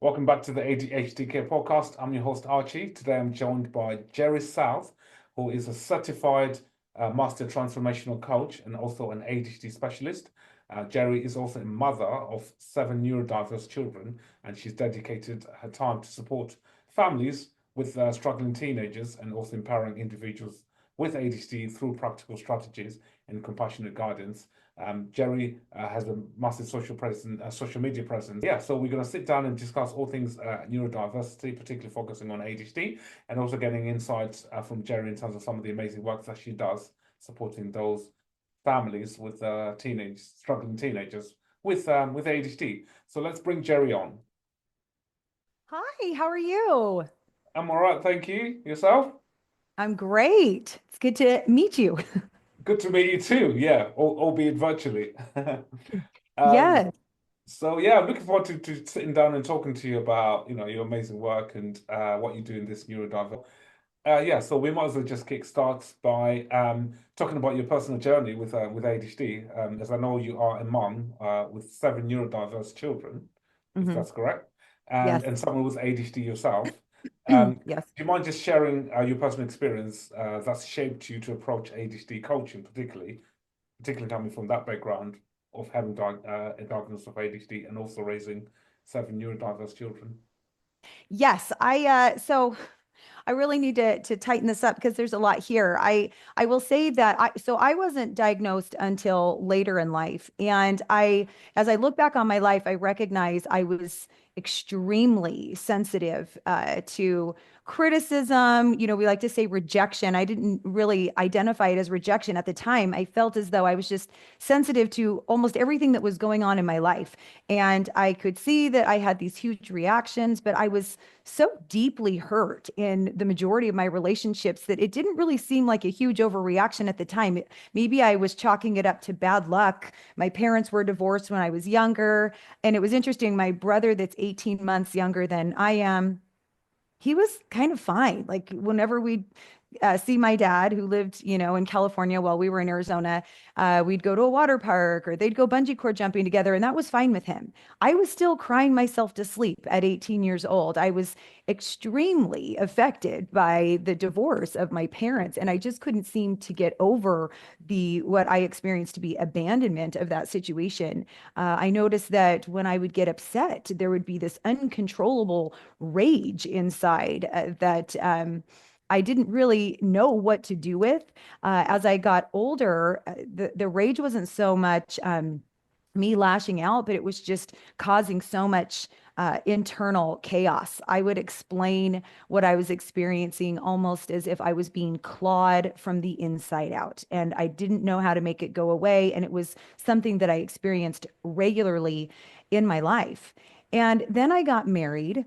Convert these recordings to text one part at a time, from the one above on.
Welcome back to the ADHD Care Podcast. I'm your host, Archie. Today I'm joined by Jheri South, who is a certified Master Transformational Coach and also an ADHD specialist. Jheri is also a mother of 7 neurodiverse children, and she's dedicated her time to support families with struggling teenagers and also empowering individuals with ADHD through practical strategies and compassionate guidance. Jheri has a massive social media presence. Yeah, so we're going to sit down and discuss all things neurodiversity, particularly focusing on ADHD, and also getting insights from Jheri in terms of some of the amazing work that she does supporting those families with struggling teenagers with ADHD. So let's bring Jheri on. Hi, how are you? I'm all right, thank you. Yourself? I'm great. It's good to meet you. Good to meet you too. Yeah, albeit virtually. um, Yes. So yeah, I'm looking forward to sitting down and talking to you about, your amazing work and what you do in this neurodiverse. Yeah, so we might as well just kick start by talking about your personal journey with ADHD. As I know you are a mom with 7 neurodiverse children, if Hmm. that's correct, and Yes. and someone with ADHD yourself. Do Yes. you mind just sharing your personal experience that's shaped you to approach ADHD coaching, particularly coming from that background of having a diagnosis of ADHD and also raising 7 neurodiverse children? Yes. I really need to tighten this up because there's a lot here. I will say that I wasn't diagnosed until later in life. And as I look back on my life, I recognize I was extremely sensitive to criticism. We like to say rejection. I didn't really identify it as rejection at the time. I felt as though I was just sensitive to almost everything that was going on in my life. And I could see that I had these huge reactions, but I was so deeply hurt in the majority of my relationships that it didn't really seem like a huge overreaction at the time. Maybe I was chalking it up to bad luck. My parents were divorced when I was younger. And it was interesting. My brother, that's 18 months younger than I am, he was kind of fine. Like whenever we see my dad, who lived, in California while we were in Arizona, we'd go to a water park or they'd go bungee cord jumping together, and that was fine with him. I was still crying myself to sleep at 18 years old. I was extremely affected by the divorce of my parents, and I just couldn't seem to get over the what I experienced to be abandonment of that situation. I noticed that when I would get upset, there would be this uncontrollable rage inside that I didn't really know what to do with. As I got older, the rage wasn't so much me lashing out, but it was just causing so much internal chaos. I would explain what I was experiencing almost as if I was being clawed from the inside out, and I didn't know how to make it go away. And it was something that I experienced regularly in my life. And then I got married,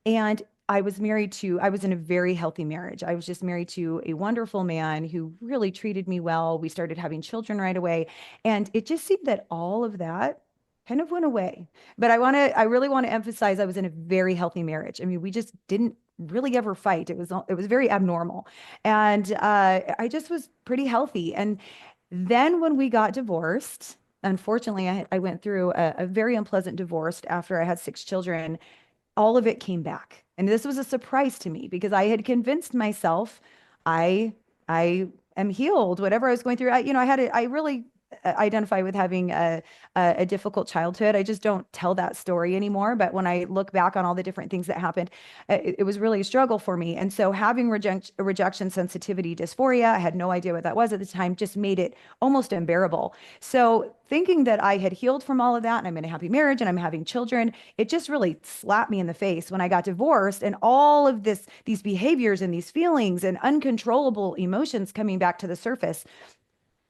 and I was in a very healthy marriage. I was just married to a wonderful man who really treated me well. We started having children right away. And it just seemed that all of that kind of went away. But I really want to emphasize I was in a very healthy marriage. I mean, we just didn't really ever fight. It was very abnormal. And I just was pretty healthy. And then when we got divorced, unfortunately, I went through a very unpleasant divorce after I had 6 children. All of it came back. And this was a surprise to me because I had convinced myself I I am healed. Whatever I was going through, I really identify with having a difficult childhood. I just don't tell that story anymore. But when I look back on all the different things that happened, it was really a struggle for me. And so having rejection sensitivity dysphoria, I had no idea what that was at the time, just made it almost unbearable. So thinking that I had healed from all of that and I'm in a happy marriage and I'm having children, it just really slapped me in the face when I got divorced, and all of these behaviors and these feelings and uncontrollable emotions coming back to the surface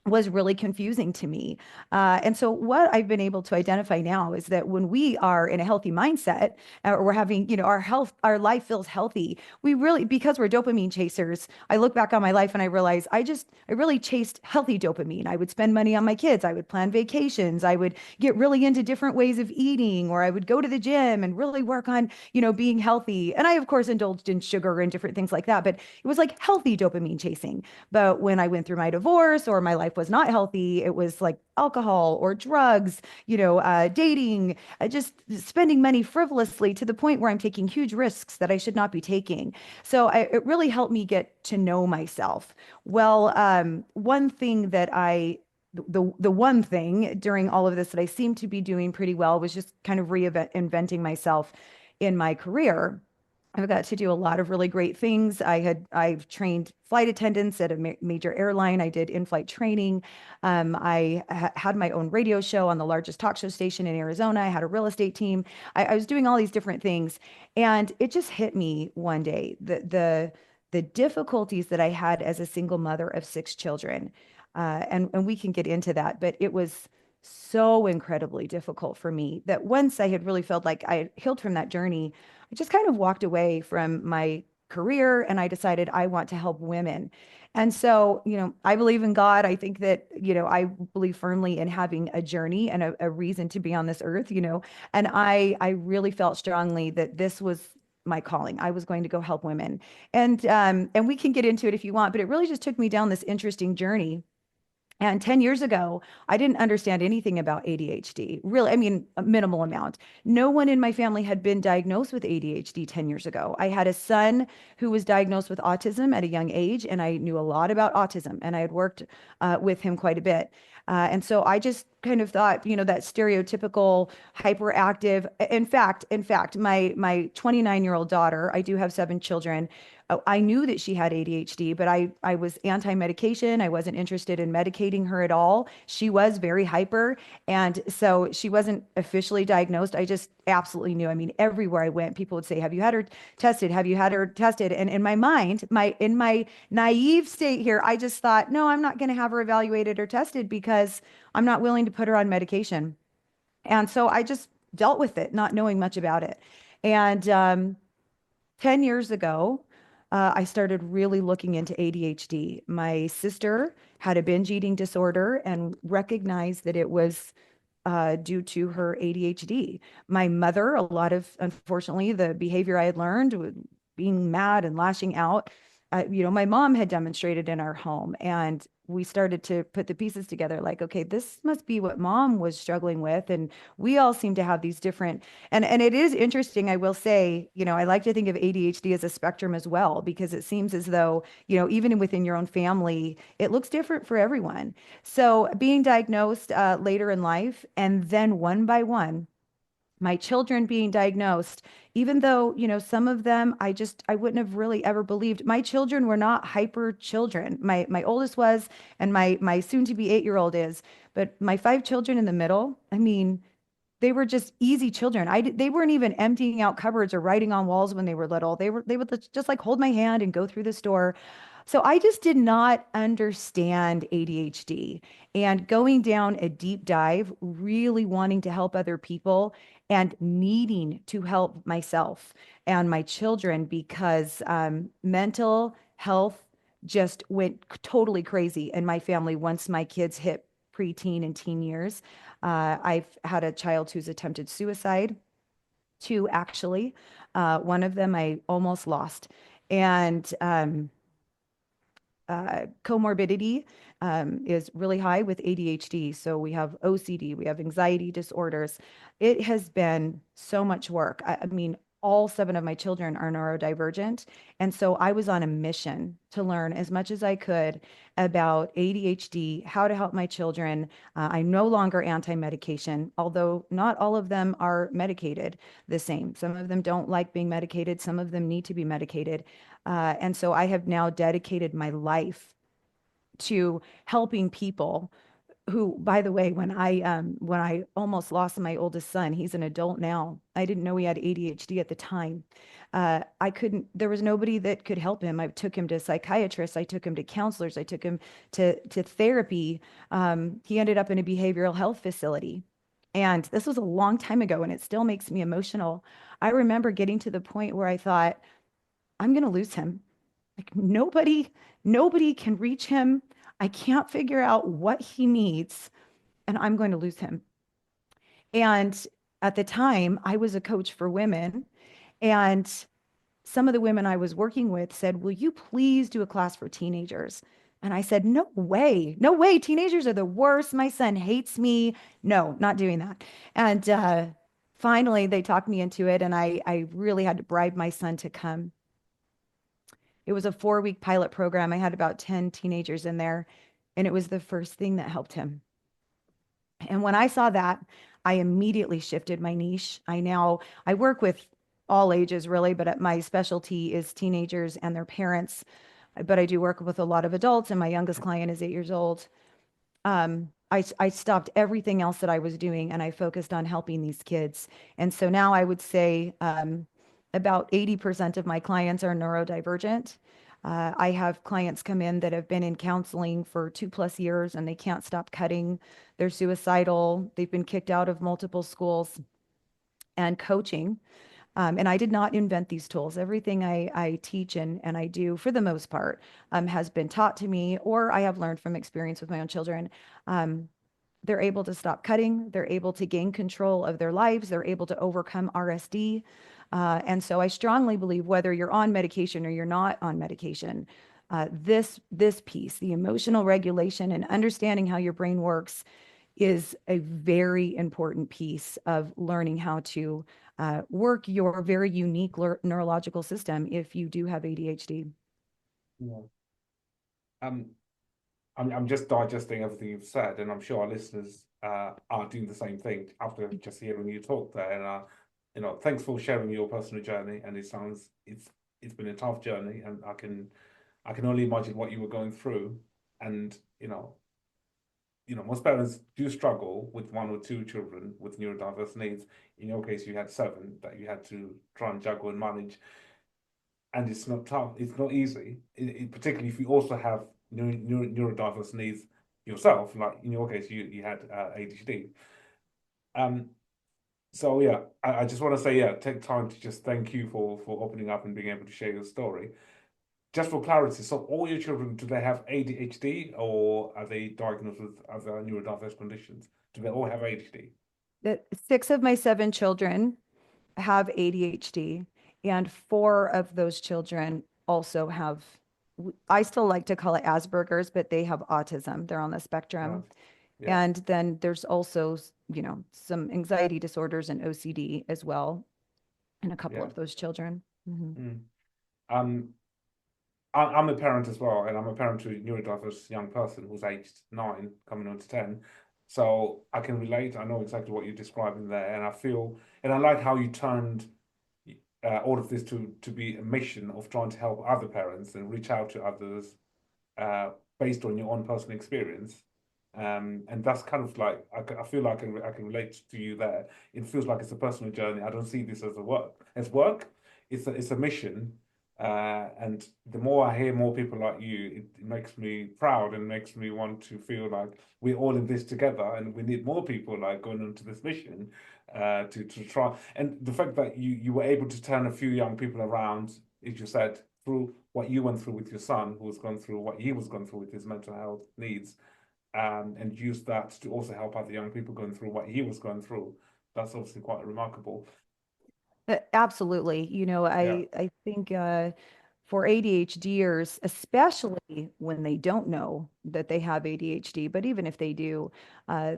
was really confusing to me. And so what I've been able to identify now is that when we are in a healthy mindset, or we're having, our life feels healthy, we really, because we're dopamine chasers, I look back on my life and I realize I really chased healthy dopamine. I would spend money on my kids. I would plan vacations. I would get really into different ways of eating, or I would go to the gym and really work on, being healthy. And I, of course, indulged in sugar and different things like that, but it was like healthy dopamine chasing. But when I went through my divorce or my life life was not healthy. It was like alcohol or drugs, dating, just spending money frivolously to the point where I'm taking huge risks that I should not be taking. So it really helped me get to know myself. Well, one thing that the one thing during all of this that I seemed to be doing pretty well was just kind of reinventing myself in my career. I've got to do a lot of really great things. I've trained flight attendants at a major airline. I did in-flight training. I had my own radio show on the largest talk show station in Arizona. I had a real estate team. I was doing all these different things, and it just hit me one day the difficulties that I had as a single mother of 6 children, and we can get into that, but it was so incredibly difficult for me that once I had really felt like I had healed from that journey, I just kind of walked away from my career and I decided I want to help women. And so, I believe in God. I think that, I believe firmly in having a journey and a reason to be on this earth, and I really felt strongly that this was my calling. I was going to go help women. And we can get into it if you want, but it really just took me down this interesting journey. And 10 years ago, I didn't understand anything about ADHD, really, I mean, a minimal amount. No one in my family had been diagnosed with ADHD 10 years ago. I had a son who was diagnosed with autism at a young age, and I knew a lot about autism, and I had worked with him quite a bit. And so I just kind of thought, that stereotypical hyperactive. In fact, my 29-year-old daughter, I do have 7 children. I knew that she had ADHD, but I was anti-medication. I wasn't interested in medicating her at all. She was very hyper, and so she wasn't officially diagnosed. I just absolutely knew. I mean, everywhere I went, people would say, "Have you had her tested? Have you had her tested?" And in my mind, in my naive state here, I just thought, no, I'm not going to have her evaluated or tested because I'm not willing to put her on medication. And so I just dealt with it, not knowing much about it. And 10 years ago, I started really looking into ADHD. My sister had a binge eating disorder and recognized that it was due to her ADHD. My mother, a lot of, unfortunately, the behavior I had learned, being mad and lashing out, my mom had demonstrated in our home. And we started to put the pieces together like, okay, this must be what mom was struggling with. And we all seem to have these different, and it is interesting, I will say, I like to think of ADHD as a spectrum as well, because it seems as though, even within your own family, it looks different for everyone. So being diagnosed later in life, and then one by one, my children being diagnosed, even though, some of them I wouldn't have really ever believed. My children were not hyper children. My oldest was, and my soon to be 8-year-old is, but my 5 children in the middle, I mean, they were just easy children. They weren't even emptying out cupboards or writing on walls when they were little. They would just like hold my hand and go through the store. So I just did not understand ADHD, and going down a deep dive, really wanting to help other people and needing to help myself and my children, because mental health just went totally crazy in my family once my kids hit preteen and teen years. I've had a child who's attempted suicide, 2 actually. One of them I almost lost. And comorbidity is really high with ADHD. So we have OCD, we have anxiety disorders. It has been so much work. I mean, all 7 of my children are neurodivergent. And so I was on a mission to learn as much as I could about ADHD, how to help my children. I'm no longer anti-medication, although not all of them are medicated the same. Some of them don't like being medicated. Some of them need to be medicated. And so I have now dedicated my life to helping people who, by the way, when I almost lost my oldest son, he's an adult now. I didn't know he had ADHD at the time. There was nobody that could help him. I took him to psychiatrists. I took him to counselors. I took him to therapy. He ended up in a behavioral health facility. And this was a long time ago, and it still makes me emotional. I remember getting to the point where I thought, I'm going to lose him. Like nobody can reach him. I can't figure out what he needs, and I'm going to lose him. And at the time, I was a coach for women, and some of the women I was working with said, "Will you please do a class for teenagers?" And I said, no way, no way. Teenagers are the worst. My son hates me. No, not doing that. And finally, they talked me into it. And I really had to bribe my son to come. It was a 4-week pilot program. I had about 10 teenagers in there. And it was the first thing that helped him. And when I saw that, I immediately shifted my niche. I work with all ages really, but my specialty is teenagers and their parents. But I do work with a lot of adults, and my youngest client is 8 years old. I stopped everything else that I was doing and I focused on helping these kids. And so now I would say about 80% of my clients are neurodivergent. I have clients come in that have been in counseling for 2+ years and they can't stop cutting. They're suicidal. They've been kicked out of multiple schools and coaching. And I did not invent these tools. Everything I teach and I do, for the most part, has been taught to me, or I have learned from experience with my own children. They're able to stop cutting. They're able to gain control of their lives. They're able to overcome RSD. And so I strongly believe whether you're on medication or you're not on medication, this piece, the emotional regulation and understanding how your brain works, is a very important piece of learning how to work your very unique neurological system if you do have ADHD. Yeah. Um, I'm just digesting everything you've said, and I'm sure our listeners are doing the same thing after just hearing you talk there. And thanks for sharing your personal journey. And it's been a tough journey, and I can only imagine what you were going through. And most parents do struggle with 1 or 2 children with neurodiverse needs. In your case, you had 7 that you had to try and juggle and manage, and it's not tough. It's not easy, particularly if you also have neurodiverse needs yourself. Like in your case, you had ADHD. Um, so yeah, I just want to say, yeah, take time to just thank you for opening up and being able to share your story. Just for clarity, so all your children, do they have ADHD or are they diagnosed with other neurodiverse conditions? Do they all have ADHD? 6 of my 7 children have ADHD, and 4 of those children also have, I still like to call it Asperger's, but they have autism. They're on the spectrum. Yeah. And then there's also, some anxiety disorders and OCD as well in a couple Yeah. of those children. Mm. Um, I'm a parent as well, and I'm a parent to a neurodiverse young person who's aged 9, coming on to 10. So I can relate. I know exactly what you're describing there, and I like how you turned all of this to be a mission of trying to help other parents and reach out to others based on your own personal experience. And that's kind of like I feel like I can relate to you there. It feels like it's a personal journey. I don't see this as work. It's a mission. And the more I hear more people like you, it makes me proud and makes me want to feel like we're all in this together, and we need more people like going into this mission to try. And the fact that you were able to turn a few young people around, as you said, through what you went through with your son, who was going through what he was going through with his mental health needs, and use that to also help other young people going through what he was going through. That's obviously quite remarkable. Absolutely. Yeah. I think for ADHDers, especially when they don't know that they have ADHD, but even if they do,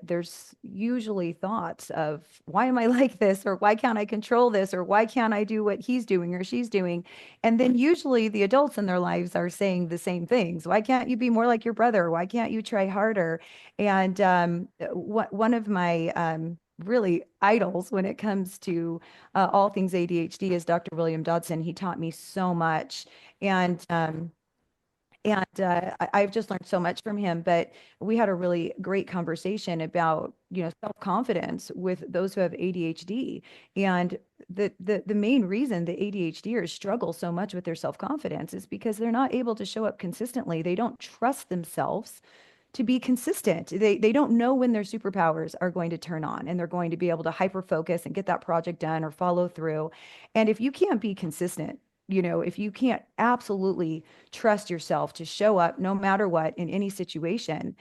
there's usually thoughts of, why am I like this? Or why can't I control this? Or why can't I do what he's doing or she's doing? And then usually the adults in their lives are saying the same things. Why can't you be more like your brother? Why can't you try harder? And one of my really idols when it comes to all things ADHD is Dr. William Dodson. He taught me so much. And I've just learned so much from him. But we had a really great conversation about, self-confidence with those who have ADHD. And the main reason the ADHDers struggle so much with their self-confidence is because they're not able to show up consistently. They don't trust themselves to be consistent. They don't know when their superpowers are going to turn on and they're going to be able to hyper focus and get that project done or follow through. And if you can't be consistent, if you can't absolutely trust yourself to show up no matter what in any situation,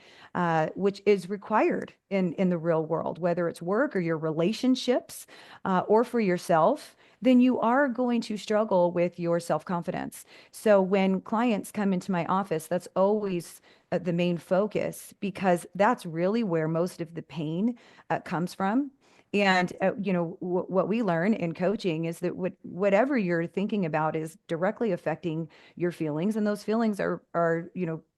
which is required in the real world, whether it's work or your relationships or for yourself, then you are going to struggle with your self-confidence. So when clients come into my office, that's always the main focus, because that's really where most of the pain comes from. And what we learn in coaching is that whatever you're thinking about is directly affecting your feelings, and those feelings are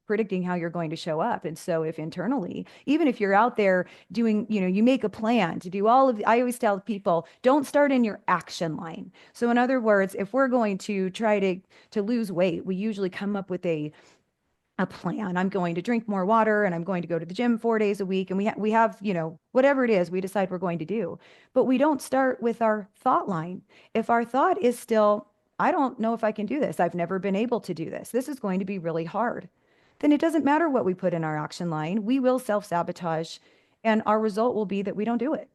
predicting how you're going to show up. And so if internally, even if you're out there doing, you make a plan to do all of I always tell people, don't start in your action line. So in other words, if we're going to try to lose weight, we usually come up with a plan. I'm going to drink more water, and I'm going to go to the gym 4 days a week. And we have, whatever it is we decide we're going to do, but we don't start with our thought line. If our thought is still, I don't know if I can do this, I've never been able to do this, this is going to be really hard, then it doesn't matter what we put in our action line. We will self-sabotage, and our result will be that we don't do it.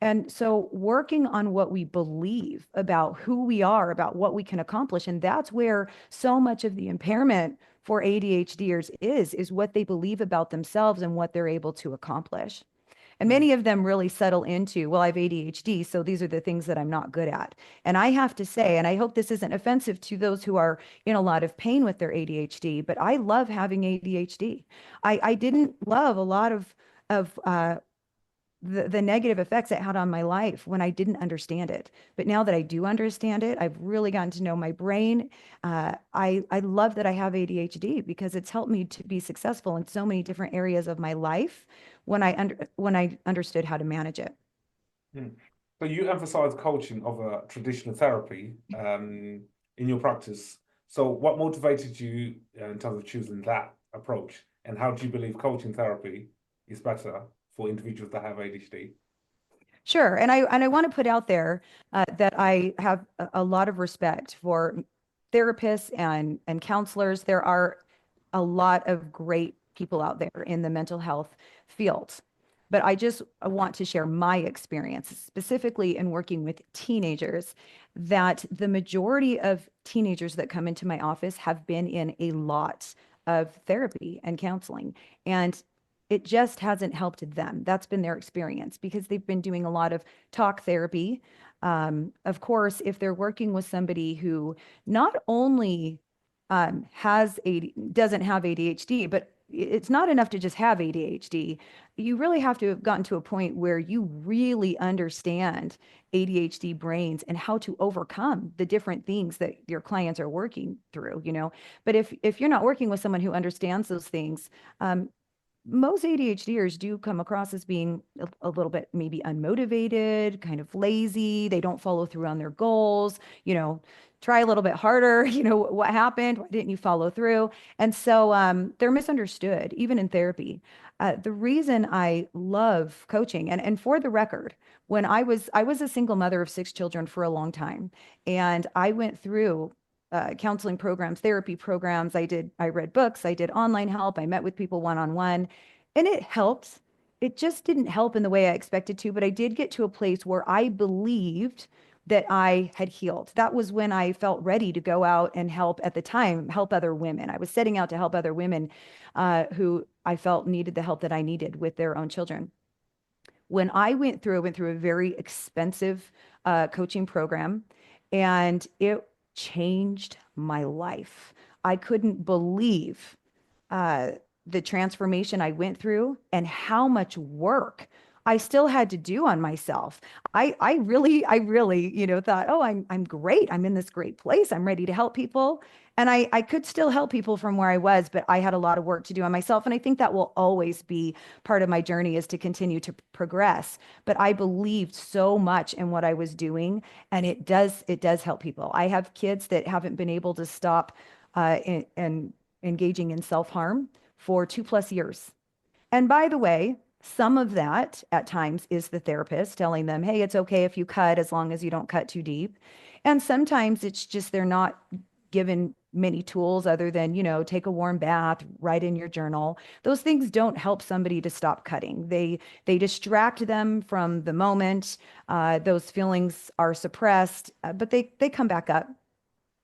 And so working on what we believe about who we are, about what we can accomplish, and that's where so much of the impairment for ADHDers is what they believe about themselves and what they're able to accomplish. And many of them really settle into, well, I have ADHD, so these are the things that I'm not good at. And I have to say, and I hope this isn't offensive to those who are in a lot of pain with their ADHD, but I love having ADHD. I didn't love a lot of the negative effects it had on my life when I didn't understand it. But now that I do understand it, I've really gotten to know my brain. I love that I have ADHD because it's helped me to be successful in so many different areas of my life when I understood how to manage it. So you emphasize coaching over traditional therapy in your practice. So what motivated you in terms of choosing that approach? And how do you believe coaching therapy is better for individuals that have ADHD? Sure. And I want to put out there that I have a lot of respect for therapists and counselors. There are a lot of great people out there in the mental health field. But I just want to share my experience, specifically in working with teenagers, that the majority of teenagers that come into my office have been in a lot of therapy and counseling. And it just hasn't helped them. That's been their experience because they've been doing a lot of talk therapy. Of course, if they're working with somebody who not only doesn't have ADHD, but it's not enough to just have ADHD. You really have to have gotten to a point where you really understand ADHD brains and how to overcome the different things that your clients are working through, But if you're not working with someone who understands those things, most ADHDers do come across as being a little bit maybe unmotivated, kind of lazy. They don't follow through on their goals, try a little bit harder. What happened? Why didn't you follow through? And so they're misunderstood, even in therapy. The reason I love coaching, and for the record, when I was a single mother of 6 children for a long time, and I went through counseling programs, therapy programs. I read books, I did online help, I met with people one-on-one, and it helped. It just didn't help in the way I expected to, but I did get to a place where I believed that I had healed. That was when I felt ready to go out and help, at the time, help other women. I was setting out to help other women who I felt needed the help that I needed with their own children. When I went through a very expensive coaching program, and it changed my life. I couldn't believe the transformation I went through and how much work I still had to do on myself. I really, thought, oh, I'm great. I'm in this great place. I'm ready to help people. And I could still help people from where I was, but I had a lot of work to do on myself. And I think that will always be part of my journey, is to continue to progress. But I believed so much in what I was doing, and it does help people. I have kids that haven't been able to stop and engaging in self-harm for 2+ years. And by the way, some of that at times is the therapist telling them, hey, it's okay if you cut as long as you don't cut too deep. And sometimes it's just they're not given many tools other than, take a warm bath, write in your journal. Those things don't help somebody to stop cutting. They distract them from the moment. Those feelings are suppressed, but they come back up.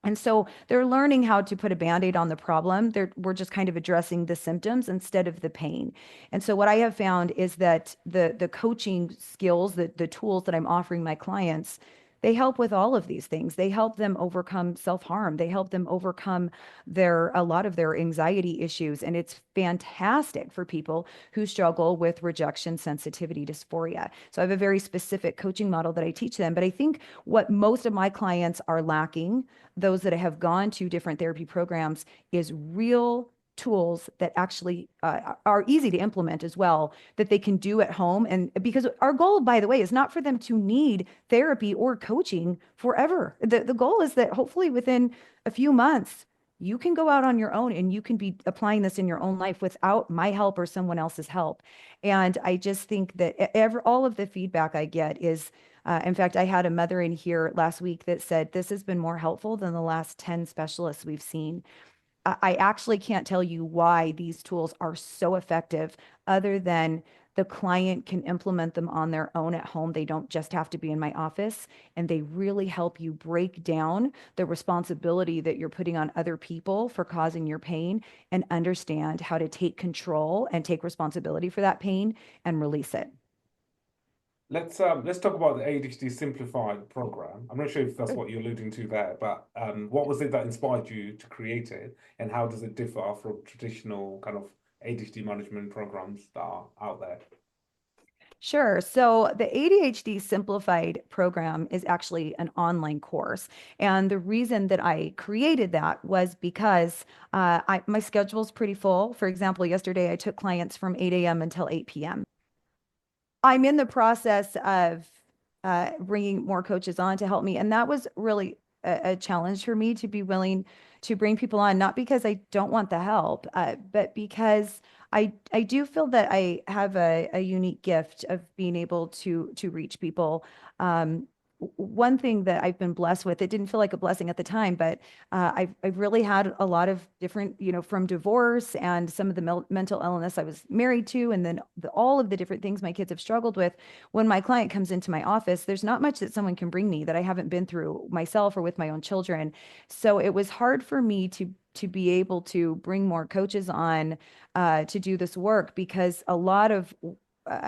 And so they're learning how to put a Band-Aid on the problem. We're just kind of addressing the symptoms instead of the pain. And so what I have found is that the coaching skills, the tools that I'm offering my clients, They help with all of these things. They help them overcome self-harm. They help them overcome a lot of their anxiety issues. And it's fantastic for people who struggle with rejection sensitivity dysphoria. So I have a very specific coaching model that I teach them. But I think what most of my clients are lacking, those that have gone to different therapy programs, is real tools that actually are easy to implement as well, that they can do at home. And because our goal, by the way, is not for them to need therapy or coaching forever. The goal is that hopefully within a few months, you can go out on your own and you can be applying this in your own life without my help or someone else's help. And I just think that all of the feedback I get is, in fact, I had a mother in here last week that said, this has been more helpful than the last 10 specialists we've seen. I actually can't tell you why these tools are so effective, other than the client can implement them on their own at home. They don't just have to be in my office, and they really help you break down the responsibility that you're putting on other people for causing your pain, and understand how to take control and take responsibility for that pain and release it. Let's talk about the ADHD Simplified program. I'm not sure if that's what you're alluding to there, but what was it that inspired you to create it, and how does it differ from traditional kind of ADHD management programs that are out there? Sure. So the ADHD Simplified program is actually an online course. And the reason that I created that was because my schedule's pretty full. For example, yesterday I took clients from 8 a.m. until 8 p.m. I'm in the process of bringing more coaches on to help me. And that was really a challenge for me, to be willing to bring people on, not because I don't want the help, but because I do feel that I have a unique gift of being able to reach people. One thing that I've been blessed with, it didn't feel like a blessing at the time, but I've really had a lot of different, from divorce and some of the mental illness I was married to, and then all of the different things my kids have struggled with. When my client comes into my office, there's not much that someone can bring me that I haven't been through myself or with my own children. So it was hard for me to be able to bring more coaches on to do this work, because a lot of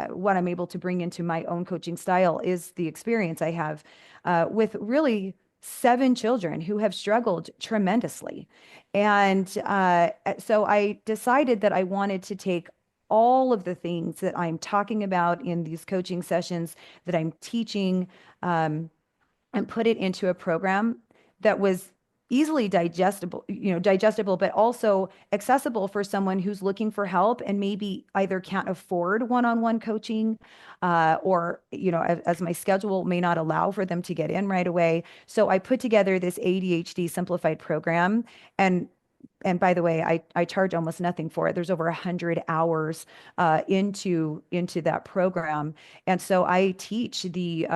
what I'm able to bring into my own coaching style is the experience I have with really 7 children who have struggled tremendously. And so I decided that I wanted to take all of the things that I'm talking about in these coaching sessions, that I'm teaching, and put it into a program that was easily digestible, but also accessible for someone who's looking for help and maybe either can't afford one-on-one coaching, or, as my schedule may not allow for them to get in right away. So I put together this ADHD Simplified program, and by the way, I charge almost nothing for it. There's over 100 hours into that program. And so I teach the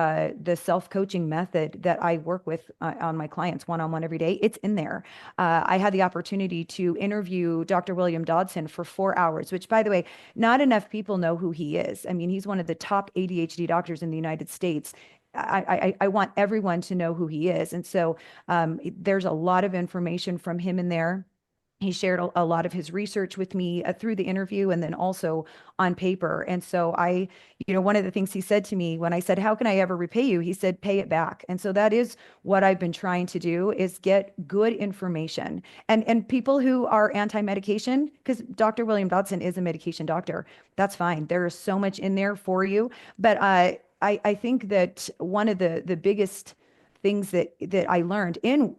self-coaching method that I work with on my clients one-on-one every day. It's in there. I had the opportunity to interview Dr. William Dodson for 4 hours, which, by the way, not enough people know who he is. I mean, he's one of the top ADHD doctors in the United States. I want everyone to know who he is. And so there's a lot of information from him in there. He shared a lot of his research with me through the interview, and then also on paper. And so one of the things he said to me when I said, how can I ever repay you? He said, pay it back. And so that is what I've been trying to do, is get good information. And people who are anti-medication, because Dr. William Dodson is a medication doctor, that's fine. There is so much in there for you. But I think that one of the biggest things that I learned in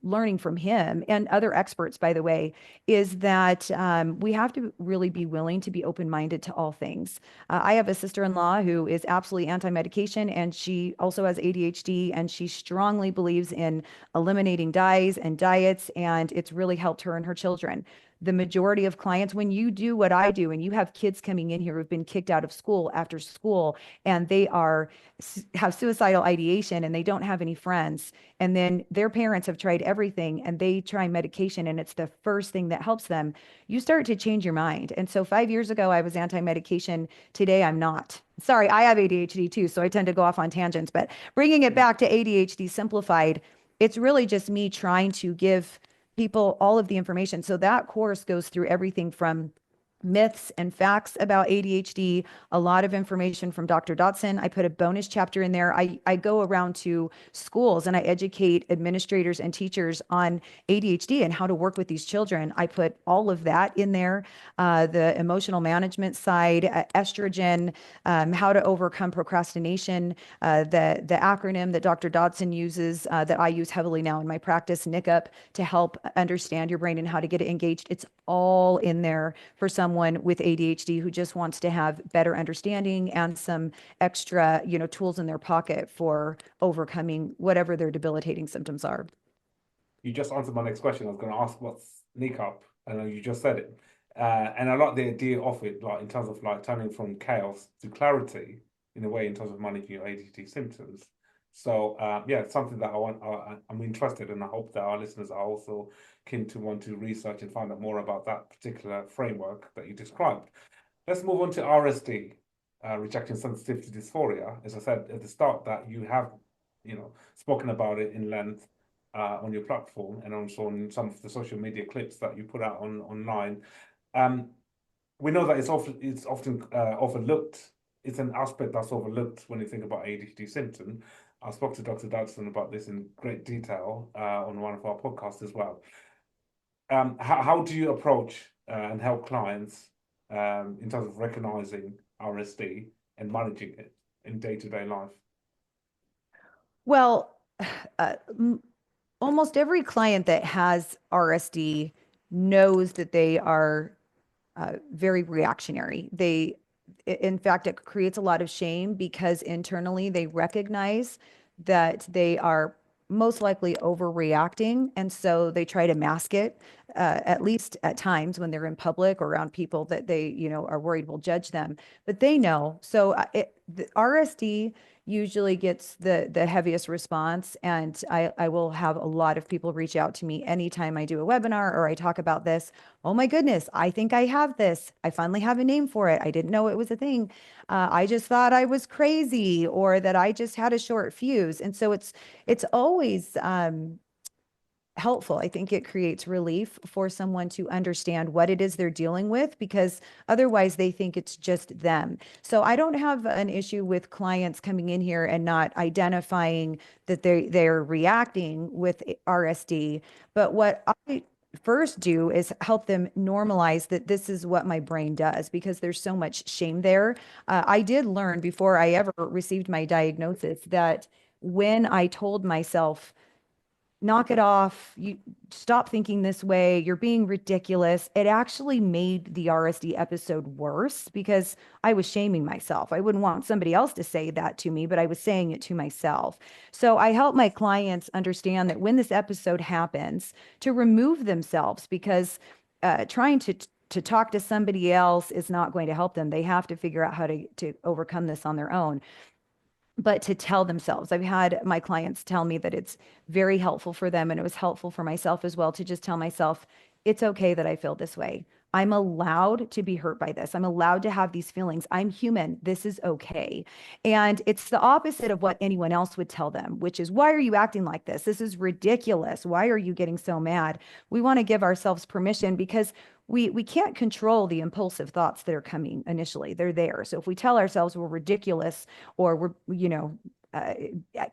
learning from him and other experts, by the way, is that we have to really be willing to be open-minded to all things. I have a sister-in-law who is absolutely anti-medication, and she also has ADHD, and she strongly believes in eliminating dyes and diets, and it's really helped her and her children. The majority of clients, when you do what I do, and you have kids coming in here who've been kicked out of school after school, and they have suicidal ideation, and they don't have any friends, and then their parents have tried everything, and they try medication, and it's the first thing that helps them, you start to change your mind. And so 5 years ago, I was anti-medication. Today, I'm not. Sorry, I have ADHD too, so I tend to go off on tangents. But bringing it back to ADHD Simplified, it's really just me trying to give people all of the information. So that course goes through everything from myths and facts about ADHD, a lot of information from Dr. Dotson. I put a bonus chapter in there. I go around to schools and I educate administrators and teachers on ADHD and how to work with these children. I put all of that in there. The emotional management side, estrogen, how to overcome procrastination, the acronym that Dr. Dotson uses, that I use heavily now in my practice, NICUP, to help understand your brain and how to get it engaged. It's all in there for someone with ADHD who just wants to have better understanding and some extra, tools in their pocket for overcoming whatever their debilitating symptoms are. You just answered my next question. I was going to ask what's NICUP. I know you just said it. And I like the idea of it, like in terms of like turning from chaos to clarity in a way in terms of managing your ADHD symptoms. So yeah, it's something that I'm interested in. I hope that our listeners are also keen to want to research and find out more about that particular framework that you described. Let's move on to RSD, Rejection Sensitivity Dysphoria. As I said at the start, that you have, spoken about it in length on your platform and also on some of the social media clips that you put out online. We know that it's often overlooked. It's an aspect that's overlooked when you think about ADHD symptom. I spoke to Dr. Dodson about this in great detail on one of our podcasts as well. How do you approach and help clients in terms of recognizing RSD and managing it in day-to-day life? Well, almost every client that has RSD knows that they are very reactionary. In fact, it creates a lot of shame because internally they recognize that they are most likely overreacting. And so they try to mask it, at least at times when they're in public or around people that they, are worried will judge them. But they know. So the RSD usually gets the heaviest response. And I will have a lot of people reach out to me anytime I do a webinar or I talk about this. Oh my goodness, I think I have this. I finally have a name for it. I didn't know it was a thing. I just thought I was crazy or that I just had a short fuse. And so it's always helpful. I think it creates relief for someone to understand what it is they're dealing with, because otherwise they think it's just them. So I don't have an issue with clients coming in here and not identifying that they're reacting with RSD. But what I first do is help them normalize that this is what my brain does, because there's so much shame there. I did learn before I ever received my diagnosis that when I told myself, knock it off, you stop thinking this way, you're being ridiculous, it actually made the RSD episode worse because I was shaming myself. I wouldn't want somebody else to say that to me, but I was saying it to myself. So I help my clients understand that when this episode happens, to remove themselves, because trying to talk to somebody else is not going to help them. They have to figure out how to overcome this on their own. But to tell themselves, I've had my clients tell me that it's very helpful for them, and it was helpful for myself as well, to just tell myself, it's okay that I feel this way. I'm allowed to be hurt by this. I'm allowed to have these feelings. I'm human. This is okay. And it's the opposite of what anyone else would tell them, which is, why are you acting like this? This is ridiculous. Why are you getting so mad? We want to give ourselves permission, because we can't control the impulsive thoughts that are coming initially. They're there. So if we tell ourselves we're ridiculous or we're,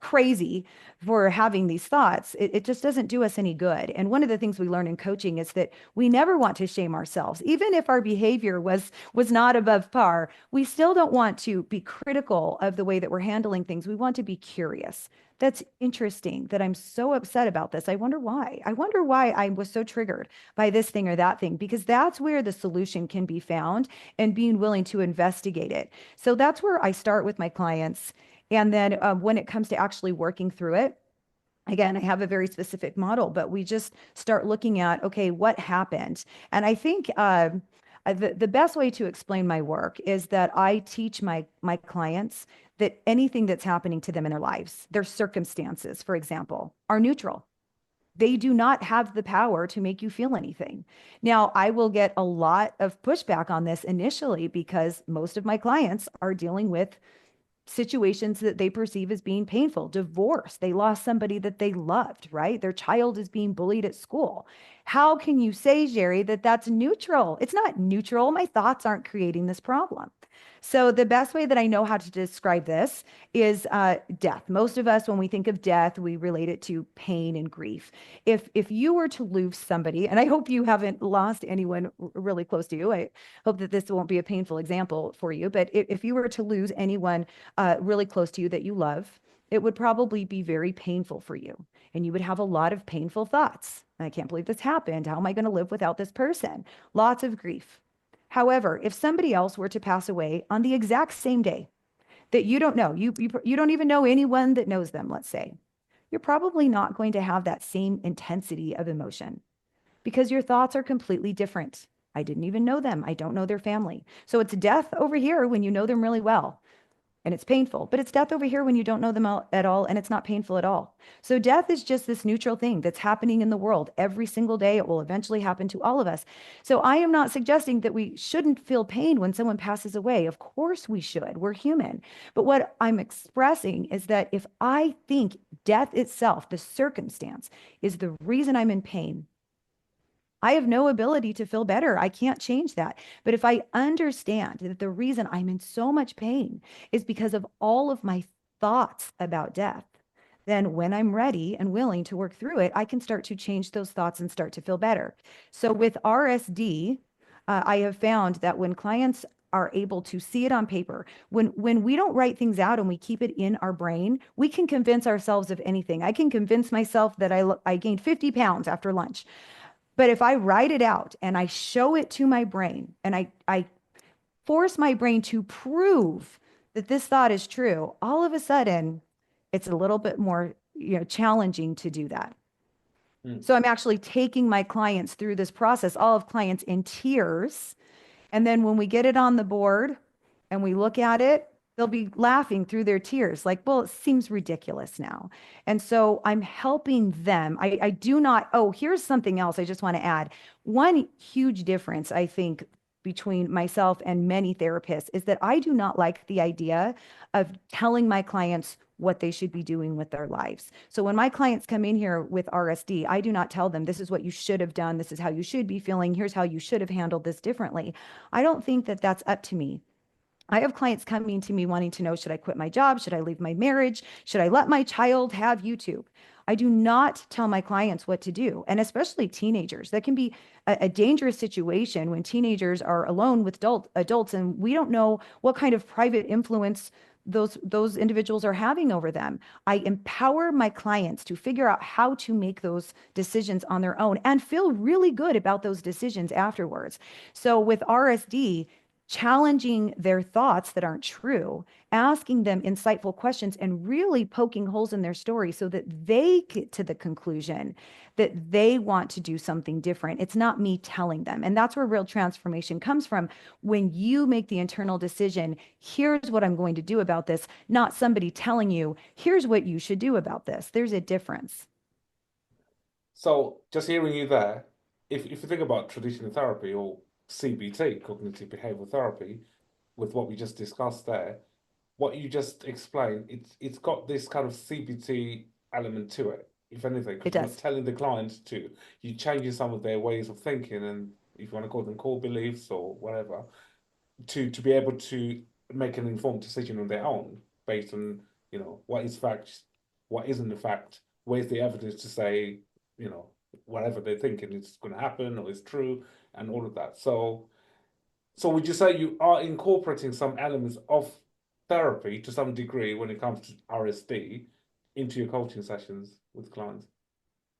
crazy for having these thoughts, it just doesn't do us any good. And one of the things we learn in coaching is that we never want to shame ourselves. Even if our behavior was not above par, we still don't want to be critical of the way that we're handling things. We want to be curious. That's interesting that I'm so upset about this. I wonder why. I wonder why I was so triggered by this thing or that thing, because that's where the solution can be found, and being willing to investigate it. So that's where I start with my clients. And then when it comes to actually working through it, again, I have a very specific model, but we just start looking at, okay, what happened? And I think the best way to explain my work is that I teach my clients that anything that's happening to them in their lives, their circumstances, for example, are neutral. They do not have the power to make you feel anything. Now, I will get a lot of pushback on this initially, because most of my clients are dealing with situations that they perceive as being painful. Divorce, they lost somebody that they loved, right? Their child is being bullied at school. How can you say, Jheri, that that's neutral? It's not neutral. My thoughts aren't creating this problem. So the best way that I know how to describe this is death. Most of us, when we think of death, we relate it to pain and grief. If you were to lose somebody, and I hope you haven't lost anyone really close to you, I hope that this won't be a painful example for you, but if you were to lose anyone really close to you that you love, it would probably be very painful for you. And you would have a lot of painful thoughts. I can't believe this happened. How am I going to live without this person? Lots of grief. However, if somebody else were to pass away on the exact same day that you don't know, you don't even know anyone that knows them, let's say, you're probably not going to have that same intensity of emotion because your thoughts are completely different. I didn't even know them. I don't know their family. So it's death over here when you know them really well. And it's painful, but it's death over here when you don't know them at all, and it's not painful at all. So death is just this neutral thing that's happening in the world every single day. It will eventually happen to all of us. So I am not suggesting that we shouldn't feel pain when someone passes away. Of course we should. We're human. But what I'm expressing is that if I think death itself, the circumstance, is the reason I'm in pain, I have no ability to feel better. I can't change that. But if I understand that the reason I'm in so much pain is because of all of my thoughts about death, then when I'm ready and willing to work through it, I can start to change those thoughts and start to feel better. So with RSD, I have found that when clients are able to see it on paper, when we don't write things out and we keep it in our brain, we can convince ourselves of anything. I can convince myself that I gained 50 pounds after lunch. But if I write it out and I show it to my brain and I force my brain to prove that this thought is true, all of a sudden it's a little bit more, challenging to do that. So I'm actually taking my clients through this process, all of clients in tears. And then when we get it on the board and we look at it, they'll be laughing through their tears, like, well, it seems ridiculous now. And so I'm helping them. I do not, oh, here's something else I just want to add. One huge difference, I think, between myself and many therapists is that I do not like the idea of telling my clients what they should be doing with their lives. So when my clients come in here with RSD, I do not tell them this is what you should have done. This is how you should be feeling. Here's how you should have handled this differently. I don't think that that's up to me. I have clients coming to me wanting to know, should I quit my job? Should I leave my marriage? Should I let my child have YouTube? I do not tell my clients what to do. And especially teenagers, that can be a dangerous situation when teenagers are alone with adults and we don't know what kind of private influence those individuals are having over them. I empower my clients to figure out how to make those decisions on their own and feel really good about those decisions afterwards. So with RSD, challenging their thoughts that aren't true, asking them insightful questions, and really poking holes in their story so that they get to the conclusion that they want to do something different. It's not me telling them. And that's where real transformation comes from. When you make the internal decision, here's what I'm going to do about this, not somebody telling you, here's what you should do about this. There's a difference. So just hearing you there, if you think about traditional therapy or CBT, cognitive behavioral therapy, with what we just discussed there, what you just explained, it's got this kind of CBT element to it, if anything, It because you're not does. telling the client to, you're changing some of their ways of thinking, and if you want to call them core beliefs or whatever, to be able to make an informed decision on their own based on, what is fact, what isn't the fact, where's the evidence to say, whatever they're thinking is going to happen or is true and all of that. So would you say you are incorporating some elements of therapy to some degree when it comes to RSD into your coaching sessions with clients?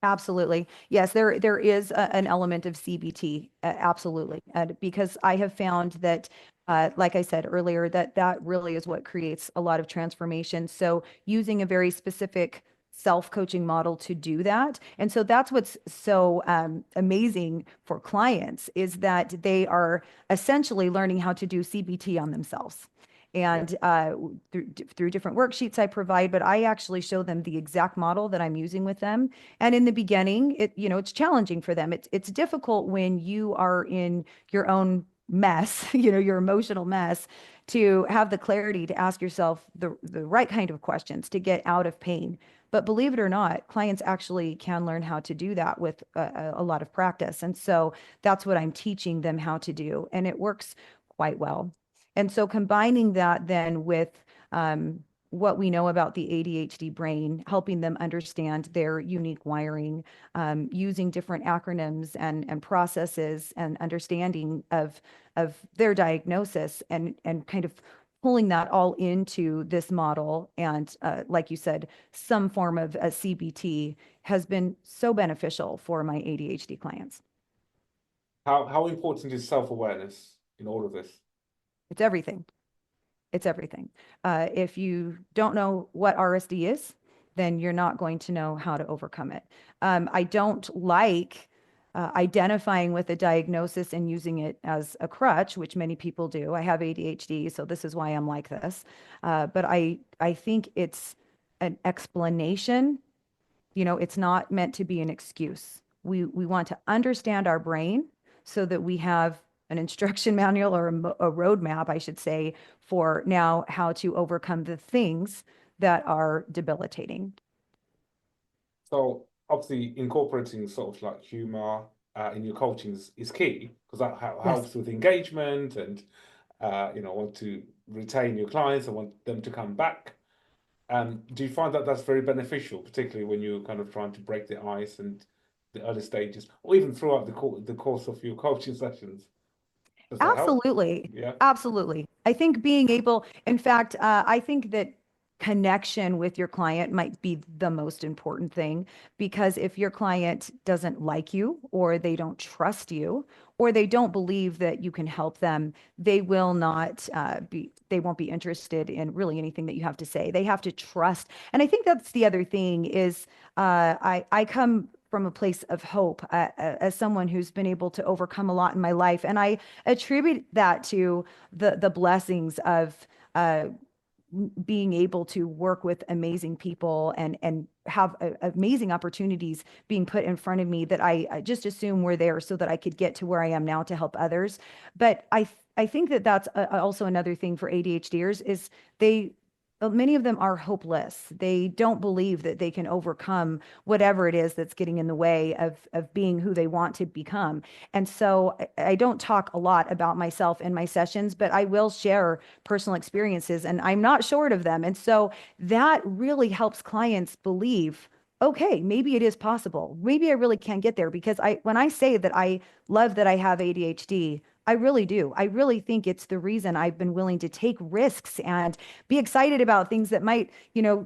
Absolutely. Yes, there is an element of CBT, absolutely. And because I have found that, like I said earlier, that really is what creates a lot of transformation. So using a very specific self-coaching model to do that. And so that's what's so amazing for clients is that they are essentially learning how to do CBT on themselves. And through different worksheets I provide, but I actually show them the exact model that I'm using with them. And in the beginning, it's challenging for them. It's difficult when you are in your own mess, your emotional mess, to have the clarity to ask yourself the right kind of questions to get out of pain. But believe it or not, clients actually can learn how to do that with a lot of practice. And so that's what I'm teaching them how to do. And it works quite well. And so combining that then with what we know about the ADHD brain, helping them understand their unique wiring, using different acronyms and processes and understanding of their diagnosis, and kind of pulling that all into this model, and like you said, some form of a CBT has been so beneficial for my ADHD clients. How important is self-awareness in all of this? It's everything. It's everything. If you don't know what RSD is, then you're not going to know how to overcome it. I don't like identifying with a diagnosis and using it as a crutch, which many people do. I have ADHD, so this is why I'm like this. But I think it's an explanation. It's not meant to be an excuse. We want to understand our brain so that we have an instruction manual, or a roadmap, I should say, for now how to overcome the things that are debilitating. So obviously incorporating sort of like humor in your coaching is key, because that Yes. helps with engagement and want to retain your clients and want them to come back. Do you find that that's very beneficial, particularly when you're kind of trying to break the ice and the early stages, or even throughout the course of your coaching sessions? Does that help? Absolutely. Yeah. Absolutely. I think being able, in fact, I think that connection with your client might be the most important thing, because if your client doesn't like you, or they don't trust you, or they don't believe that you can help them, they will not they won't be interested in really anything that you have to say. They have to trust. And I think that's the other thing is I come from a place of hope, as someone who's been able to overcome a lot in my life. And I attribute that to the blessings of being able to work with amazing people, and have amazing opportunities being put in front of me that I just assume were there so that I could get to where I am now to help others. But I think that that's also another thing for ADHDers is many of them are hopeless. They don't believe that they can overcome whatever it is that's getting in the way of being who they want to become. And so I don't talk a lot about myself in my sessions, but I will share personal experiences, and I'm not short of them. And so that really helps clients believe, okay, maybe it is possible. Maybe I really can get there, because when I say that I love that I have ADHD, I really do. I really think it's the reason I've been willing to take risks and be excited about things that might,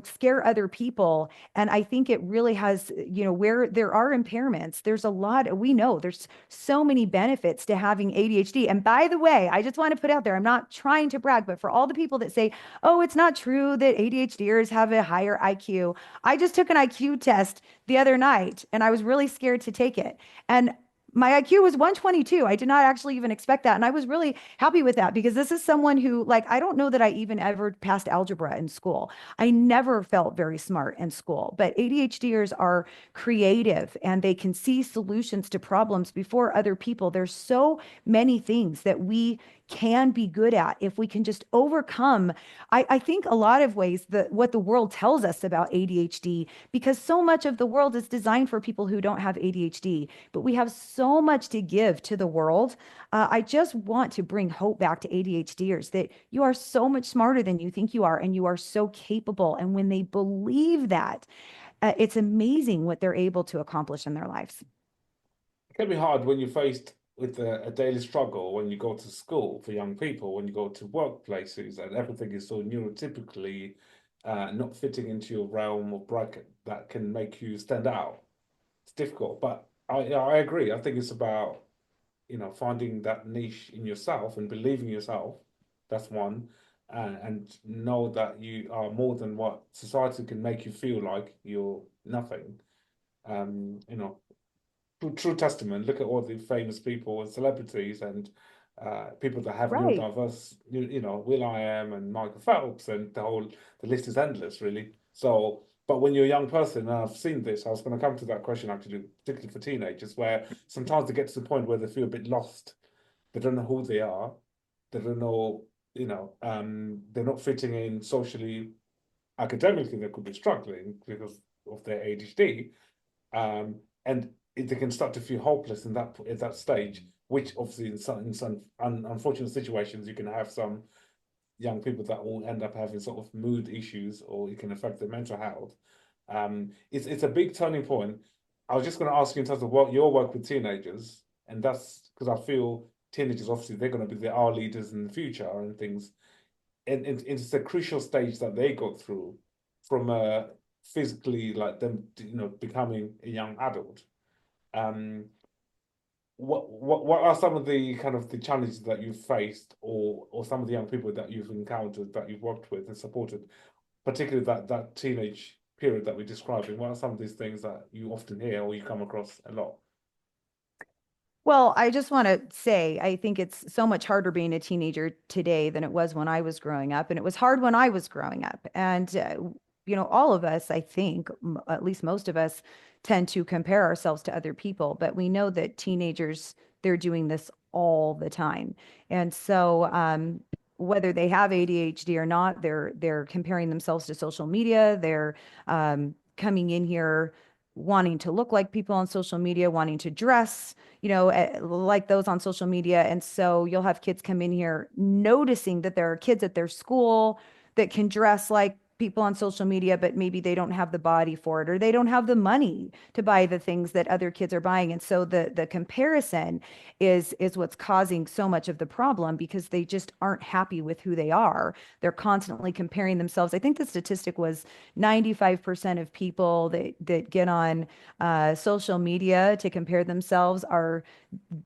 scare other people. And I think it really has, where there are impairments, there's a lot, we know there's so many benefits to having ADHD. And by the way, I just want to put out there, I'm not trying to brag, but for all the people that say, oh, it's not true that ADHDers have a higher IQ. I just took an IQ test the other night, and I was really scared to take it. And my IQ was 122. I did not actually even expect that. And I was really happy with that, because this is someone who, I don't know that I even ever passed algebra in school. I never felt very smart in school. But ADHDers are creative, and they can see solutions to problems before other people. There's so many things that we can be good at if we can just overcome, I think, a lot of ways what the world tells us about ADHD, because so much of the world is designed for people who don't have ADHD, but we have so much to give to the world. I just want to bring hope back to ADHDers, that you are so much smarter than you think you are, and you are so capable. And when they believe that, it's amazing what they're able to accomplish in their lives. It can be hard when you're faced with a daily struggle, when you go to school for young people, when you go to workplaces, and everything is so neurotypically not fitting into your realm or bracket that can make you stand out. It's difficult, but I agree. I think it's about, finding that niche in yourself and believing yourself. That's one. And know that you are more than what society can make you feel like you're nothing. Um, you know, true testament. Look at all the famous people and celebrities and people that have Right. neurodiverse, Will.i.am and Michael Phelps, and the list is endless, really. So, but when you're a young person, and I've seen this, I was going to come to that question actually, particularly for teenagers, where sometimes they get to the point where they feel a bit lost They don't know who they are. They don't know, they're not fitting in socially, academically. They could be struggling because of their ADHD, and they can start to feel hopeless in that stage. Which obviously in some unfortunate situations you can have some young people that will end up having sort of mood issues, or it can affect their mental health. It's a big turning point. I was just going to ask you in terms of what your work with teenagers, and that's because I feel teenagers obviously they're going to be our leaders in the future and things, and it's a crucial stage that they go through from physically like them, becoming a young adult. Um, what are some of the kind of the challenges that you've faced, or some of the young people that you've encountered, that you've worked with and supported, particularly that teenage period that we're describing? What are some of these things that you often hear or you come across a lot? Well, I just want to say, I think it's so much harder being a teenager today than it was when I was growing up. And it was hard when I was growing up. And, all of us, I think, at least most of us, tend to compare ourselves to other people. But we know that teenagers, they're doing this all the time. And so, whether they have ADHD or not, they're comparing themselves to social media. They're coming in here wanting to look like people on social media, wanting to dress like those on social media. And so you'll have kids come in here noticing that there are kids at their school that can dress like people on social media, but maybe they don't have the body for it, or they don't have the money to buy the things that other kids are buying. And so the comparison is what's causing so much of the problem, because they just aren't happy with who they are. They're constantly comparing themselves. I think the statistic was 95% of people that get on social media to compare themselves are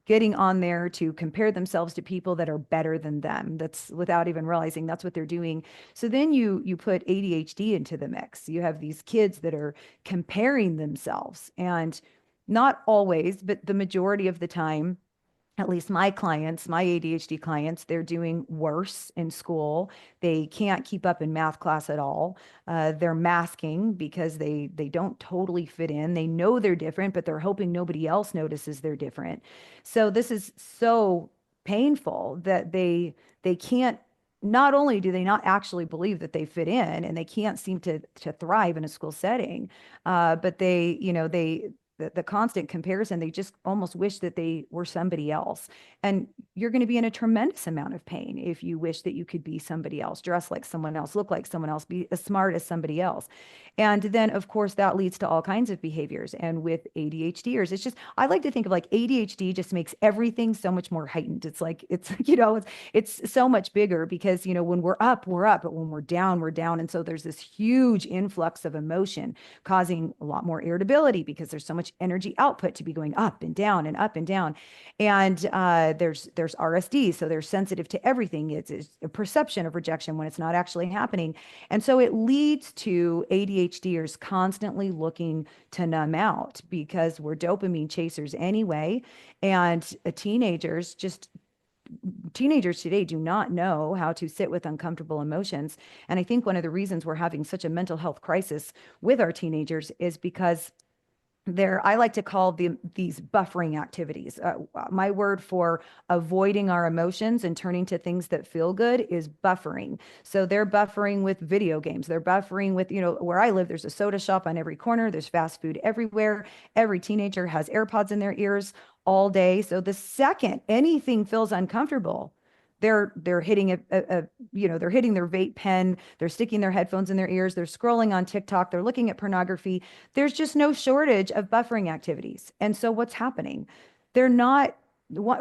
getting on there to compare themselves to people that are better than them. That's without even realizing that's what they're doing. So then you put ADHD into the mix. You have these kids that are comparing themselves, and not always, but the majority of the time, at least my clients, my ADHD clients, they're doing worse in school. They can't keep up in math class at all. They're masking because they don't totally fit in. They know they're different, but they're hoping nobody else notices they're different. So this is so painful that they can't. Not only do they not actually believe that they fit in, and they can't seem to thrive in a school setting, but the constant comparison, they just almost wish that they were somebody else. And you're going to be in a tremendous amount of pain if you wish that you could be somebody else, dress like someone else, look like someone else, be as smart as somebody else. And then, of course, that leads to all kinds of behaviors. And with ADHDers, it's just, I like to think of like ADHD just makes everything so much more heightened. It's like, it's so much bigger because, when we're up, we're up, but when we're down, we're down. And so there's this huge influx of emotion causing a lot more irritability because there's so much energy output to be going up and down and up and down. And there's RSD, so they're sensitive to everything. It's a perception of rejection when it's not actually happening. And so it leads to ADHDers constantly looking to numb out because we're dopamine chasers anyway. And teenagers today do not know how to sit with uncomfortable emotions. And I think one of the reasons we're having such a mental health crisis with our teenagers is because I like to call these buffering activities. My word for avoiding our emotions and turning to things that feel good is buffering. So they're buffering with video games. They're buffering with, where I live, there's a soda shop on every corner. There's fast food everywhere. Every teenager has AirPods in their ears all day. So the second anything feels uncomfortable, they're hitting they're hitting their vape pen, they're sticking their headphones in their ears, they're scrolling on TikTok, they're looking at pornography. There's just no shortage of buffering activities. And so what's happening? They're not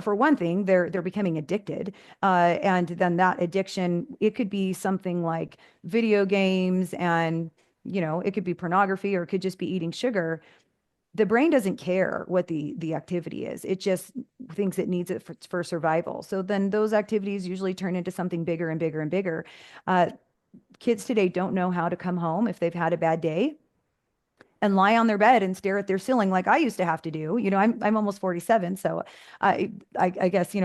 For one thing, they're becoming addicted, and then that addiction, it could be something like video games, and it could be pornography, or it could just be eating sugar. The brain doesn't care what the activity is. It just thinks it needs it for survival. So then those activities usually turn into something bigger and bigger and bigger. Kids today don't know how to come home if they've had a bad day and lie on their bed and stare at their ceiling like I used to have to do. I'm almost 47, so I guess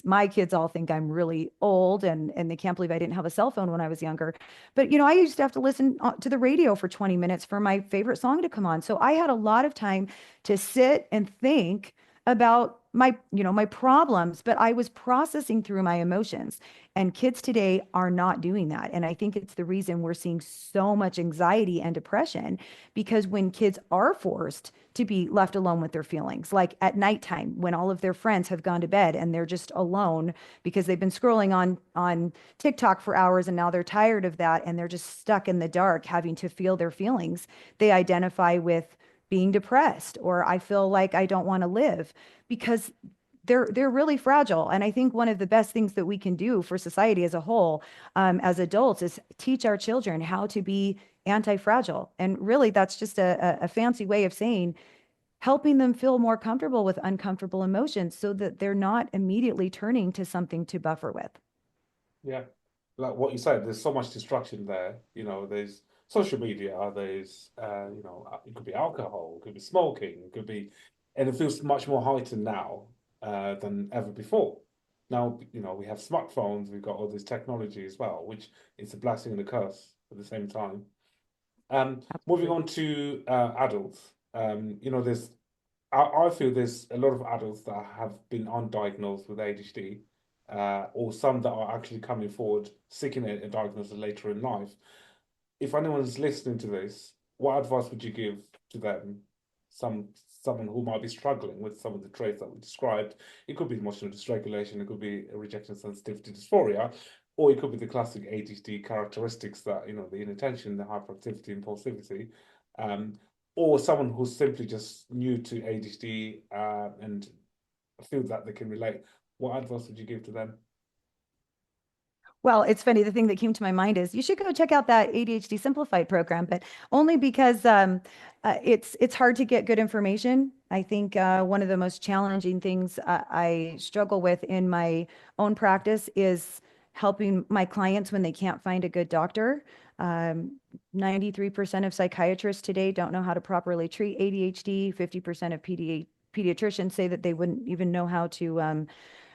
my kids all think I'm really old, and they can't believe I didn't have a cell phone when I was younger. But I used to have to listen to the radio for 20 minutes for my favorite song to come on. So I had a lot of time to sit and think about my problems, but I was processing through my emotions. And kids today are not doing that. And I think it's the reason we're seeing so much anxiety and depression, because when kids are forced to be left alone with their feelings, like at nighttime when all of their friends have gone to bed and they're just alone because they've been scrolling on TikTok for hours, and now they're tired of that and they're just stuck in the dark having to feel their feelings, they identify with being depressed, or I feel like I don't want to live, because they're really fragile. And I think one of the best things that we can do for society as a whole, as adults, is teach our children how to be anti-fragile. And really, that's just a fancy way of saying helping them feel more comfortable with uncomfortable emotions so that they're not immediately turning to something to buffer with. Yeah, like what you said, there's so much distraction there. There's social media, there's it could be alcohol, it could be smoking, it could be, and it feels much more heightened now than ever before. Now, we have smartphones, we've got all this technology as well, which is a blessing and a curse at the same time. Moving on to adults, I feel there's a lot of adults that have been undiagnosed with ADHD, or some that are actually coming forward seeking a diagnosis later in life. If anyone's listening to this, what advice would you give to them? Someone who might be struggling with some of the traits that we described. It could be emotional dysregulation, it could be a rejection sensitivity dysphoria, or it could be the classic ADHD characteristics that, the inattention, the hyperactivity, impulsivity, or someone who's simply just new to ADHD and feel that they can relate. What advice would you give to them? Well, it's funny. The thing that came to my mind is you should go check out that ADHD Simplified program, but only because it's hard to get good information. I think one of the most challenging things I struggle with in my own practice is helping my clients when they can't find a good doctor. 93% of psychiatrists today don't know how to properly treat ADHD. 50% of pediatricians say that they wouldn't even know how to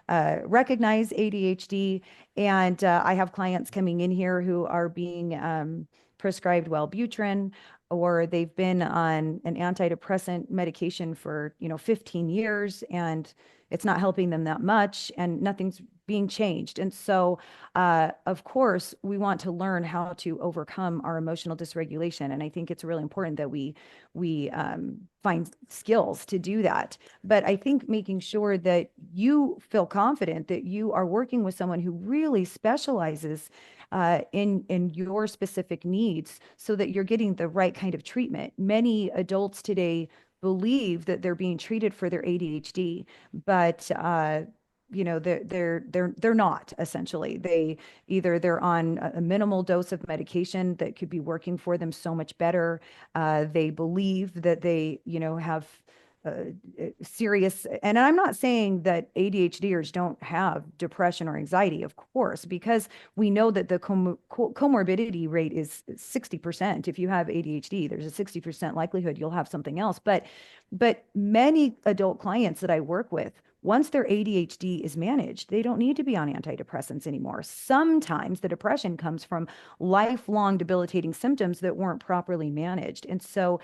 recognize ADHD. And I have clients coming in here who are being prescribed Wellbutrin, or they've been on an antidepressant medication for 15 years, and it's not helping them that much, and nothing's being changed. And so, of course, we want to learn how to overcome our emotional dysregulation. And I think it's really important that we find skills to do that. But I think making sure that you feel confident that you are working with someone who really specializes in your specific needs, so that you're getting the right kind of treatment. Many adults today believe that they're being treated for their ADHD, but they're not. Essentially, they're on a minimal dose of medication that could be working for them so much better. They believe that they have serious, and I'm not saying that ADHDers don't have depression or anxiety, of course, because we know that the comorbidity rate is 60%. If you have ADHD, there's a 60% likelihood you'll have something else. But many adult clients that I work with, once their ADHD is managed, they don't need to be on antidepressants anymore. Sometimes the depression comes from lifelong debilitating symptoms that weren't properly managed. And so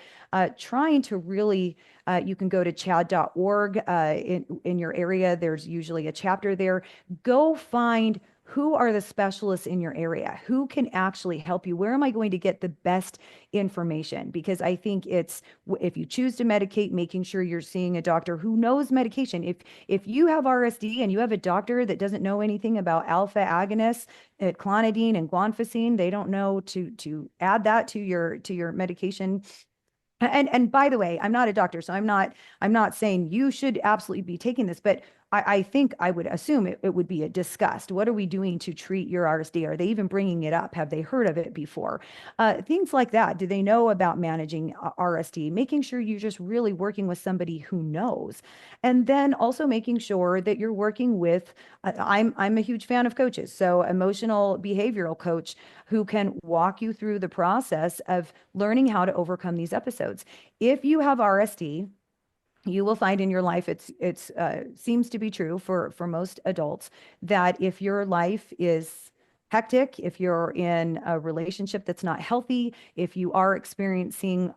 trying to really, you can go to chad.org in your area. There's usually a chapter there. Go find who are the specialists in your area, who can actually help you. Where am I going to get the best information? Because I think it's, if you choose to medicate, making sure you're seeing a doctor who knows medication. If you have RSD and you have a doctor that doesn't know anything about alpha agonists, clonidine and guanfacine, they don't know to add that to your medication. And by the way, I'm not a doctor, so I'm not saying you should absolutely be taking this, but I think I would assume it would be discussed. What are we doing to treat your RSD? Are they even bringing it up? Have they heard of it before? Things like that. Do they know about managing RSD? Making sure you're just really working with somebody who knows. And then also making sure that you're working with, I'm a huge fan of coaches. So emotional behavioral coach who can walk you through the process of learning how to overcome these episodes. If you have RSD, you will find in your life, it's seems to be true for most adults, that if your life hectic, if you're in a relationship that's not healthy, if you are experiencing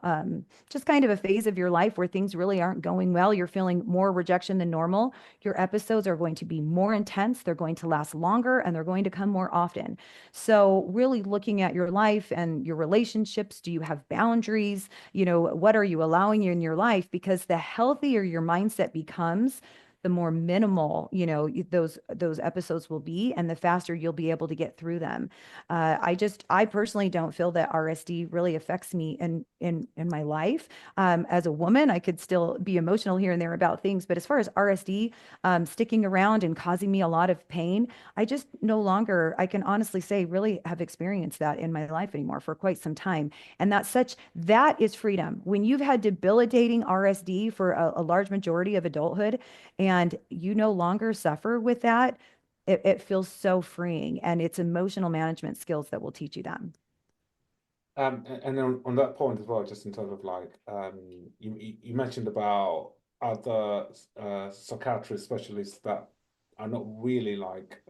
just kind of a phase of your life where things really aren't going well, you're feeling more rejection than normal, your episodes are going to be more intense, they're going to last longer, and they're going to come more often. So really looking at your life and your relationships, do you have boundaries? What are you allowing in your life? Because the healthier your mindset becomes, the more minimal, those episodes will be, and the faster you'll be able to get through them. I personally don't feel that RSD really affects me in my life. As a woman, I could still be emotional here and there about things, but as far as RSD sticking around and causing me a lot of pain, I just no longer, I can honestly say, really have experienced that in my life anymore for quite some time. And that is freedom. When you've had debilitating RSD for a large majority of adulthood, and you no longer suffer with that, it feels so freeing. And it's emotional management skills that will teach you that. And then on that point as well, just in terms of like, you mentioned about other psychiatrist specialists that are not really like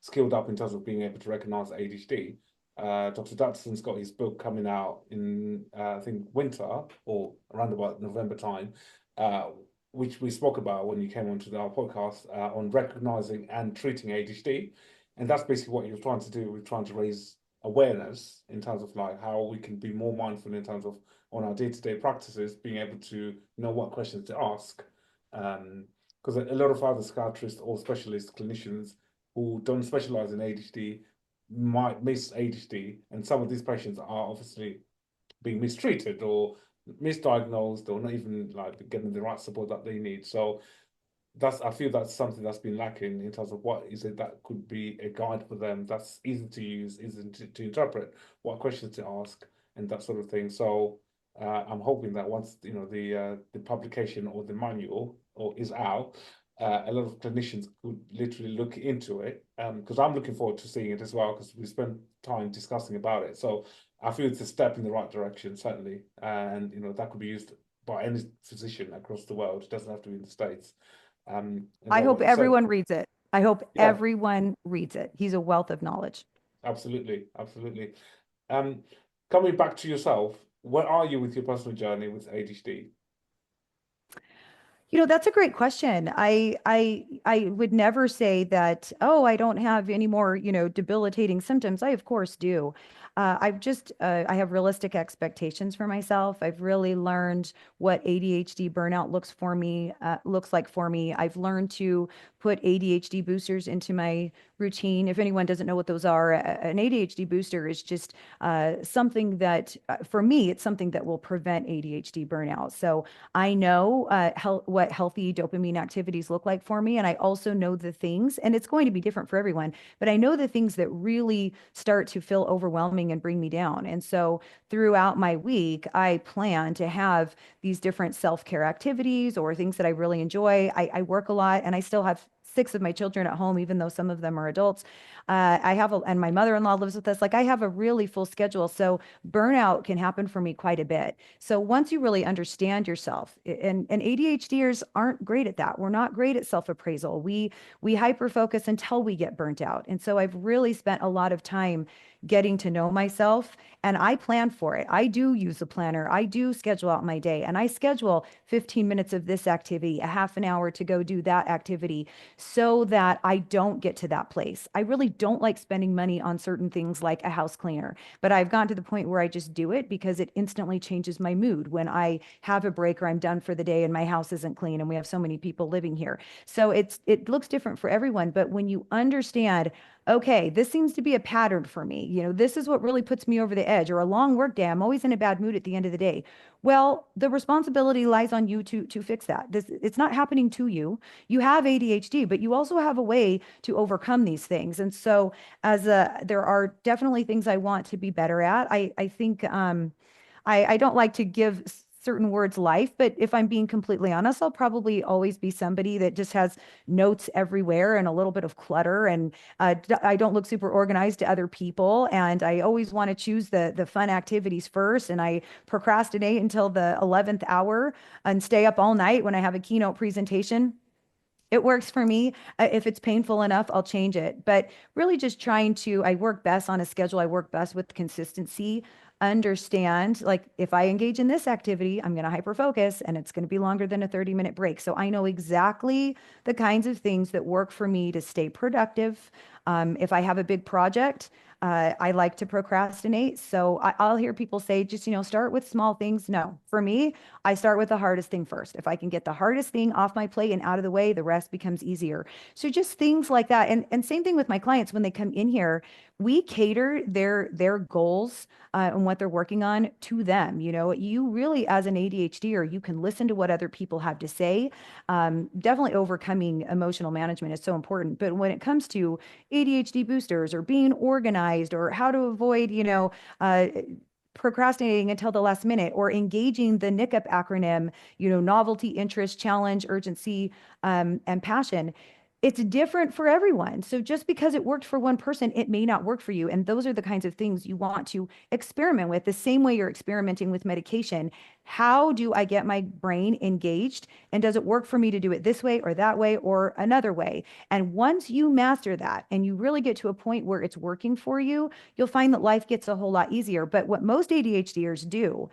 skilled up in terms of being able to recognize ADHD. Dr. Dutton's got his book coming out in I think winter or around about November time, which we spoke about when you came onto our podcast on recognizing and treating ADHD, and that's basically what you're trying to do. We're trying to raise awareness in terms of like how we can be more mindful in terms of on our day-to-day practices, being able to know what questions to ask. Because a lot of other psychiatrists or specialist clinicians who don't specialize in ADHD might miss ADHD, and some of these patients are obviously being mistreated or misdiagnosed or not even like getting the right support that they need. So I feel that's something that's been lacking in terms of what is it that could be a guide for them that's easy to use, easy to interpret, what questions to ask, and that sort of thing. So I'm hoping that once the publication or the manual or is out, a lot of clinicians could literally look into it. Because I'm looking forward to seeing it as well, because we spent time discussing about it. So I feel it's a step in the right direction, certainly, and that could be used by any physician across the world. It doesn't have to be in the States. And I like hope what you said, everyone reads it. I hope yeah, everyone reads it. He's a wealth of knowledge. absolutely, absolutely. Um, Coming back to yourself, where are you with your personal journey with ADHD? That's a great question. I would never say that, oh, I don't have any more, debilitating symptoms. I of course do. I have realistic expectations for myself. I've really learned what ADHD burnout looks like for me. I've learned to put ADHD boosters into my routine. If anyone doesn't know what those are, an ADHD booster is just something that, for me, it's something that will prevent ADHD burnout. So I know what healthy dopamine activities look like for me. And I also know the things, and it's going to be different for everyone, but I know the things that really start to feel overwhelming and bring me down. And so throughout my week, I plan to have these different self-care activities or things that I really enjoy. I work a lot, and I still have 6 of my children at home, even though some of them are adults. And my mother-in-law lives with us. Like, I have a really full schedule. So burnout can happen for me quite a bit. So once you really understand yourself, and ADHDers aren't great at that. We're not great at self-appraisal. We hyper focus until we get burnt out. And so I've really spent a lot of time getting to know myself, and I plan for it. I do use a planner. I do schedule out my day, and I schedule 15 minutes of this activity, a half an hour to go do that activity, so that I don't get to that place. I really don't like spending money on certain things like a house cleaner, but I've gotten to the point where I just do it because it instantly changes my mood when I have a break or I'm done for the day and my house isn't clean and we have so many people living here. So it looks different for everyone, but when you understand, okay, this seems to be a pattern for me. This is what really puts me over the edge, or a long work day. I'm always in a bad mood at the end of the day. Well, the responsibility lies on you to fix that. It's not happening to you. You have ADHD, but you also have a way to overcome these things. And so there are definitely things I want to be better at. I think I don't like to give certain words life, but if I'm being completely honest, I'll probably always be somebody that just has notes everywhere and a little bit of clutter, and I don't look super organized to other people, and I always want to choose the fun activities first, and I procrastinate until the 11th hour and stay up all night when I have a keynote presentation. It works for me. If it's painful enough, I'll change it. But really just trying to, I work best on a schedule. I work best with consistency. Understand, like if I engage in this activity, I'm going to hyper focus and it's going to be longer than a 30-minute break. So I know exactly the kinds of things that work for me to stay productive. If I have a big project, I like to procrastinate. So I'll hear people say, just, start with small things. No, for me, I start with the hardest thing first. If I can get the hardest thing off my plate and out of the way, the rest becomes easier. So just things like that. And same thing with my clients when they come in here, we cater their goals and what they're working on to them. You really, as an ADHDer, you can listen to what other people have to say. Definitely overcoming emotional management is so important. But when it comes to ADHD boosters or being organized or how to avoid, procrastinating until the last minute or engaging the NICUP acronym, novelty, interest, challenge, urgency, and passion. It's different for everyone. So just because it worked for one person, it may not work for you. And those are the kinds of things you want to experiment with, the same way you're experimenting with medication. How do I get my brain engaged? And does it work for me to do it this way or that way or another way? And once you master that and you really get to a point where it's working for you, you'll find that life gets a whole lot easier. But what most ADHDers do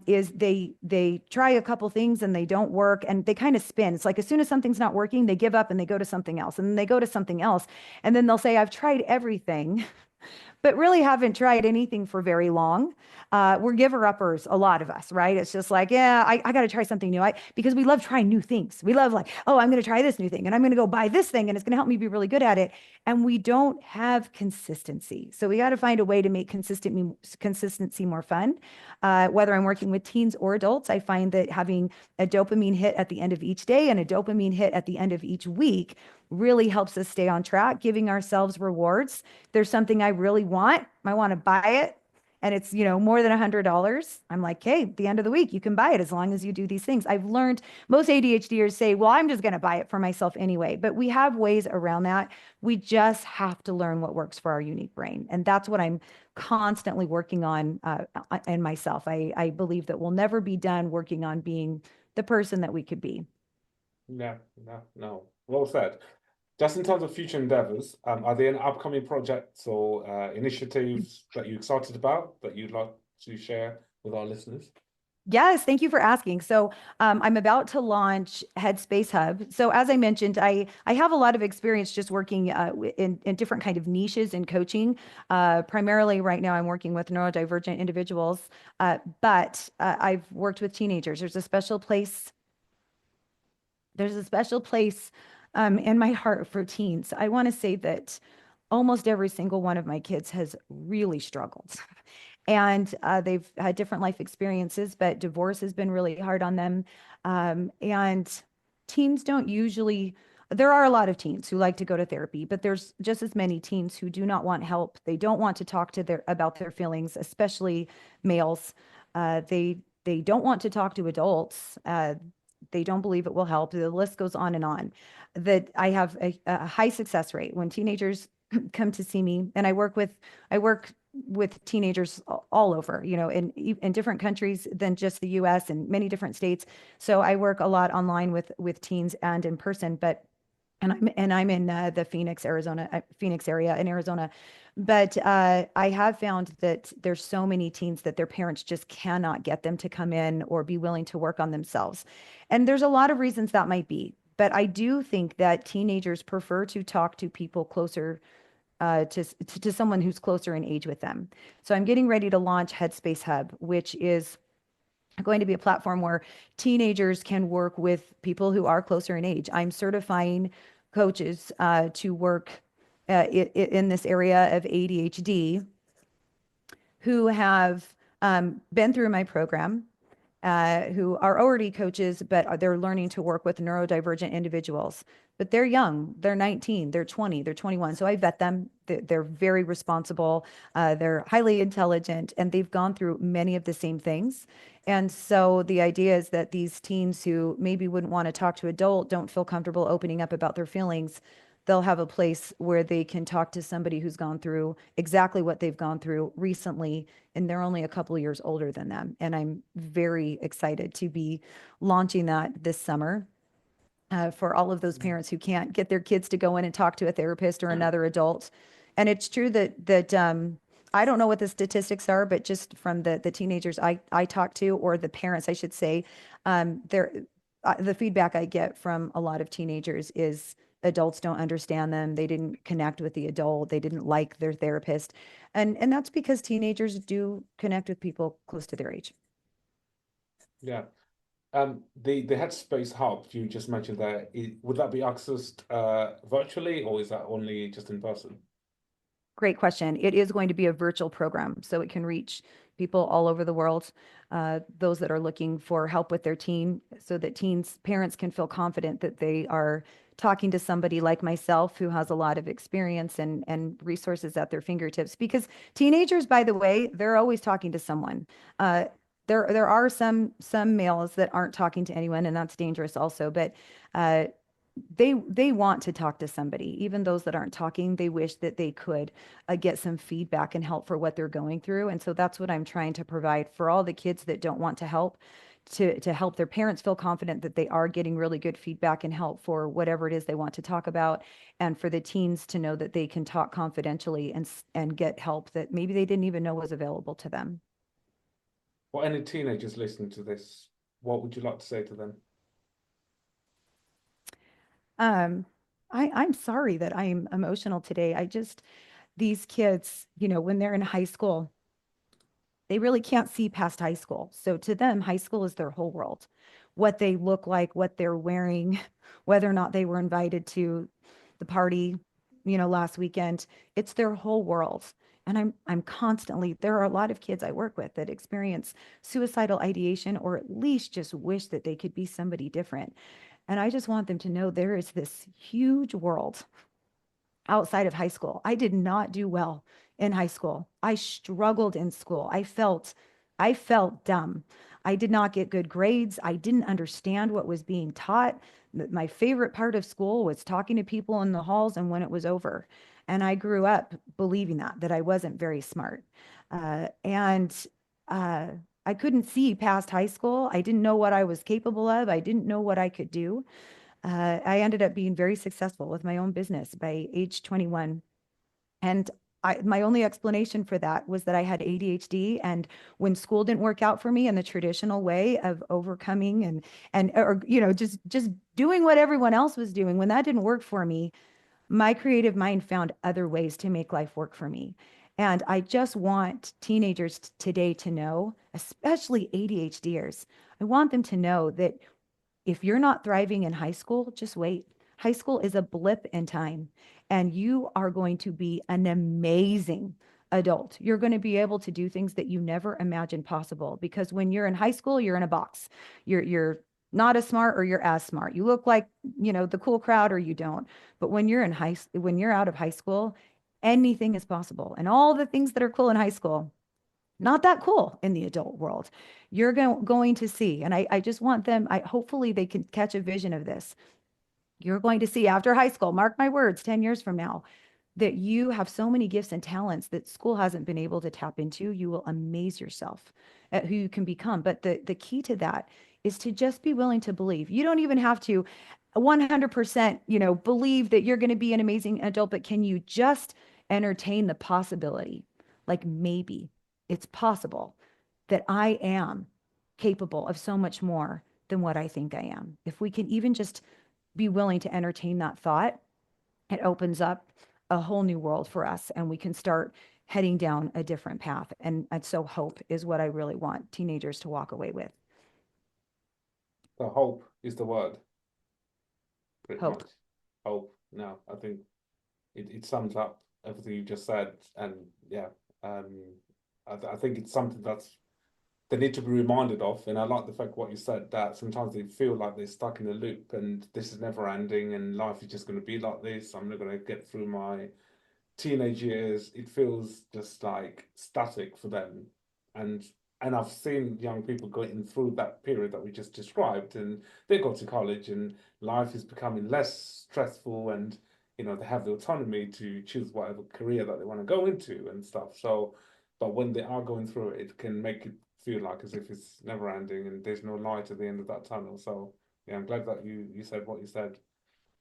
is they try a couple things and they don't work and they kind of spin. It's like as soon as something's not working, they give up and they go to something else and then they go to something else. And then they'll say, I've tried everything, but really haven't tried anything for very long. We're giver-uppers, a lot of us, right? It's just like, yeah, I got to try something new. Because we love trying new things. We love like, oh, I'm going to try this new thing and I'm going to go buy this thing and it's going to help me be really good at it. And we don't have consistency. So we got to find a way to make consistency more fun. Whether I'm working with teens or adults, I find that having a dopamine hit at the end of each day and a dopamine hit at the end of each week really helps us stay on track, giving ourselves rewards. There's something I really want. I want to buy it. And it's, more than $100. I'm like, hey, at the end of the week, you can buy it as long as you do these things. I've learned most ADHDers say, well, I'm just going to buy it for myself anyway. But we have ways around that. We just have to learn what works for our unique brain. And that's what I'm constantly working on in myself. I believe that we'll never be done working on being the person that we could be. No. Well said. Just in terms of future endeavors, are there any upcoming projects or initiatives that you're excited about that you'd like to share with our listeners? Yes, thank you for asking. So I'm about to launch Headspace Hub. So as I mentioned, I have a lot of experience just working in different kind of niches in coaching. Primarily right now I'm working with neurodivergent individuals, but I've worked with teenagers. There's a special place in my heart for teens. I want to say that almost every single one of my kids has really struggled. And they've had different life experiences, but divorce has been really hard on them. And teens don't usually, there are a lot of teens who like to go to therapy, but there's just as many teens who do not want help. They don't want to talk to about their feelings, especially males. They don't want to talk to adults. They don't believe it will help. The list goes on and on. That I have a high success rate when teenagers come to see me, and I work with teenagers all over, in different countries than just the US and many different states. So I work a lot online with teens and in person, and I'm in the Phoenix area in Arizona. But I have found that there's so many teens that their parents just cannot get them to come in or be willing to work on themselves. And there's a lot of reasons that might be. But I do think that teenagers prefer to talk to people closer to someone who's closer in age with them. So I'm getting ready to launch Headspace Hub, which is going to be a platform where teenagers can work with people who are closer in age. I'm certifying coaches to work in this area of ADHD who have been through my program, who are already coaches, but they're learning to work with neurodivergent individuals. But they're young, they're 19, they're 20, they're 21. So I vet them. They're very responsible. They're highly intelligent, and they've gone through many of the same things. And so the idea is that these teens who maybe wouldn't want to talk to adult, don't feel comfortable opening up about their feelings, they'll have a place where they can talk to somebody who's gone through exactly what they've gone through recently, and they're only a couple of years older than them. And I'm very excited to be launching that this summer. for all of those parents who can't get their kids to go in and talk to a therapist or another adult. And it's true that I don't know what the statistics are, but just from the teenagers I talk to, or the parents, I should say, the feedback I get from a lot of teenagers is adults don't understand them. They didn't connect with the adult. They didn't like their therapist. And that's because teenagers do connect with people close to their age. Yeah. The Headspace Hub you just mentioned there, would that be accessed virtually, or is that only just in person? Great question. It is going to be a virtual program, so it can reach people all over the world, those that are looking for help with their teen, so that parents can feel confident that they are talking to somebody like myself who has a lot of experience and resources at their fingertips. Because teenagers, by the way, they're always talking to someone. There are some males that aren't talking to anyone, and that's dangerous also. But they want to talk to somebody. Even those that aren't talking, they wish that they could get some feedback and help for what they're going through. And so that's what I'm trying to provide for all the kids that don't want to help, to help their parents feel confident that they are getting really good feedback and help for whatever it is they want to talk about, and for the teens to know that they can talk confidentially and get help that maybe they didn't even know was available to them. For any teenagers listening to this, what would you like to say to them? I'm sorry that I'm emotional today. These kids, when they're in high school, they really can't see past high school. So to them, high school is their whole world. What they look like, what they're wearing, whether or not they were invited to the party, last weekend, it's their whole world. And I'm constantly, there are a lot of kids I work with that experience suicidal ideation, or at least just wish that they could be somebody different. And I just want them to know there is this huge world outside of high school. I did not do well in high school. I struggled in school. I felt dumb. I did not get good grades. I didn't understand what was being taught. My favorite part of school was talking to people in the halls and when it was over. And I grew up believing that I wasn't very smart. And I couldn't see past high school. I didn't know what I was capable of. I didn't know what I could do. I ended up being very successful with my own business by age 21. And my only explanation for that was that I had ADHD, and when school didn't work out for me in the traditional way of overcoming or just doing what everyone else was doing, when that didn't work for me, my creative mind found other ways to make life work for me. And I just want teenagers today to know, especially ADHDers, I want them to know that if you're not thriving in high school, just wait. High school is a blip in time, and you are going to be an amazing adult. You're going to be able to do things that you never imagined possible, because when you're in high school, you're in a box. You're not as smart, or you're as smart. You look like, the cool crowd, or you don't. But when you're out of high school, anything is possible. And all the things that are cool in high school, not that cool in the adult world. You're going to see, and I just want them, hopefully they can catch a vision of this. You're going to see after high school, mark my words, 10 years from now, that you have so many gifts and talents that school hasn't been able to tap into. You will amaze yourself at who you can become. But the key to that is to just be willing to believe. You don't even have to 100%, believe that you're going to be an amazing adult, but can you just entertain the possibility? Like, maybe it's possible that I am capable of so much more than what I think I am. If we can even just be willing to entertain that thought, it opens up a whole new world for us, and we can start heading down a different path. And so hope is what I really want teenagers to walk away with. So hope is the word, pretty Hope. much. Hope. No, I think it sums up everything you just said. And yeah, I think it's something that's they need to be reminded of. And I like the fact what you said, that sometimes they feel like they're stuck in a loop and this is never ending and life is just going to be like this. I'm not going to get through my teenage years. It feels just like static for them. And I've seen young people going through that period that we just described, and they go to college and life is becoming less stressful, and they have the autonomy to choose whatever career that they want to go into and stuff. So, but when they are going through it, it can make it feel like as if it's never ending and there's no light at the end of that tunnel. So Yeah, I'm glad that you said what you said.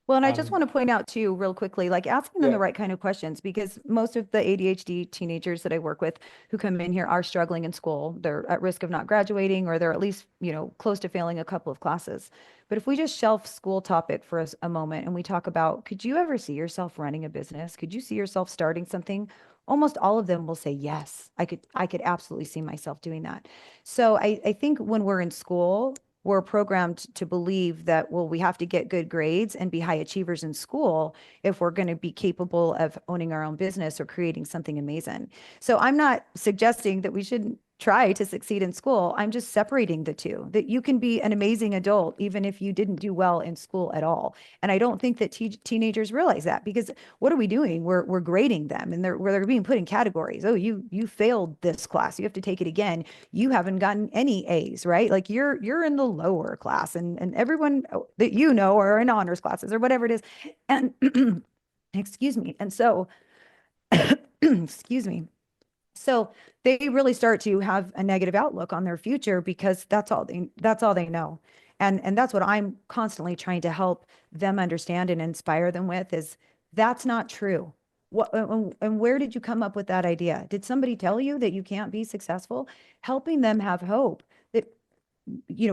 Well, and I just Um, want to point out too, real quickly, like asking them the yeah, right kind of questions, because most of the ADHD teenagers that I work with who come in here are struggling in school. They're at risk of not graduating, or they're at least, close to failing a couple of classes. But if we just shelf school topic for a moment and we talk about, could you ever see yourself running a business? Could you see yourself starting something? Almost all of them will say, yes, I could absolutely see myself doing that. So I think when we're in school, we're programmed to believe that, well, we have to get good grades and be high achievers in school if we're going to be capable of owning our own business or creating something amazing. So I'm not suggesting that we shouldn't try to succeed in school. I'm just separating the two, that you can be an amazing adult even if you didn't do well in school at all. And I don't think that teenagers realize that, because what are we doing? We're grading them, and they're being put in categories. Oh, you failed this class. You have to take it again. You haven't gotten any A's, right? Like you're in the lower class, and everyone that are in honors classes or whatever it is. And excuse me. And so, excuse me. So they really start to have a negative outlook on their future, because that's all they know. And that's what I'm constantly trying to help them understand and inspire them with, is that's not true. What and where did you come up with that idea? Did somebody tell you that you can't be successful? Helping them have hope that,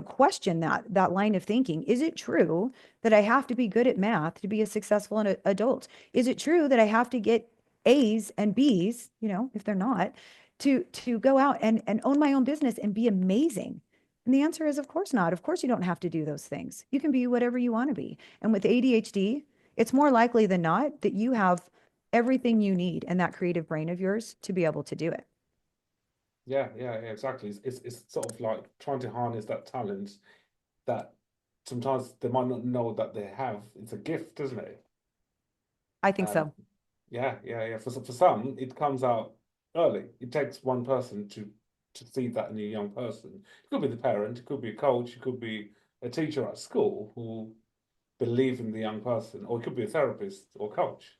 question that line of thinking. Is it true that I have to be good at math to be a successful adult? Is it true that I have to get A's and B's, if they're not, to go out and own my own business and be amazing? And the answer is, of course not. Of course, you don't have to do those things. You can be whatever you want to be. And with ADHD, it's more likely than not that you have everything you need in that creative brain of yours to be able to do it. yeah, exactly. It's sort of like trying to harness that talent that sometimes they might not know that they have. It's a gift, isn't it? I think Um, so. yeah. For some, it comes out early. It takes one person to see that in a young person. It could be the parent, it could be a coach, it could be a teacher at school who believe in the young person, or it could be a therapist or coach.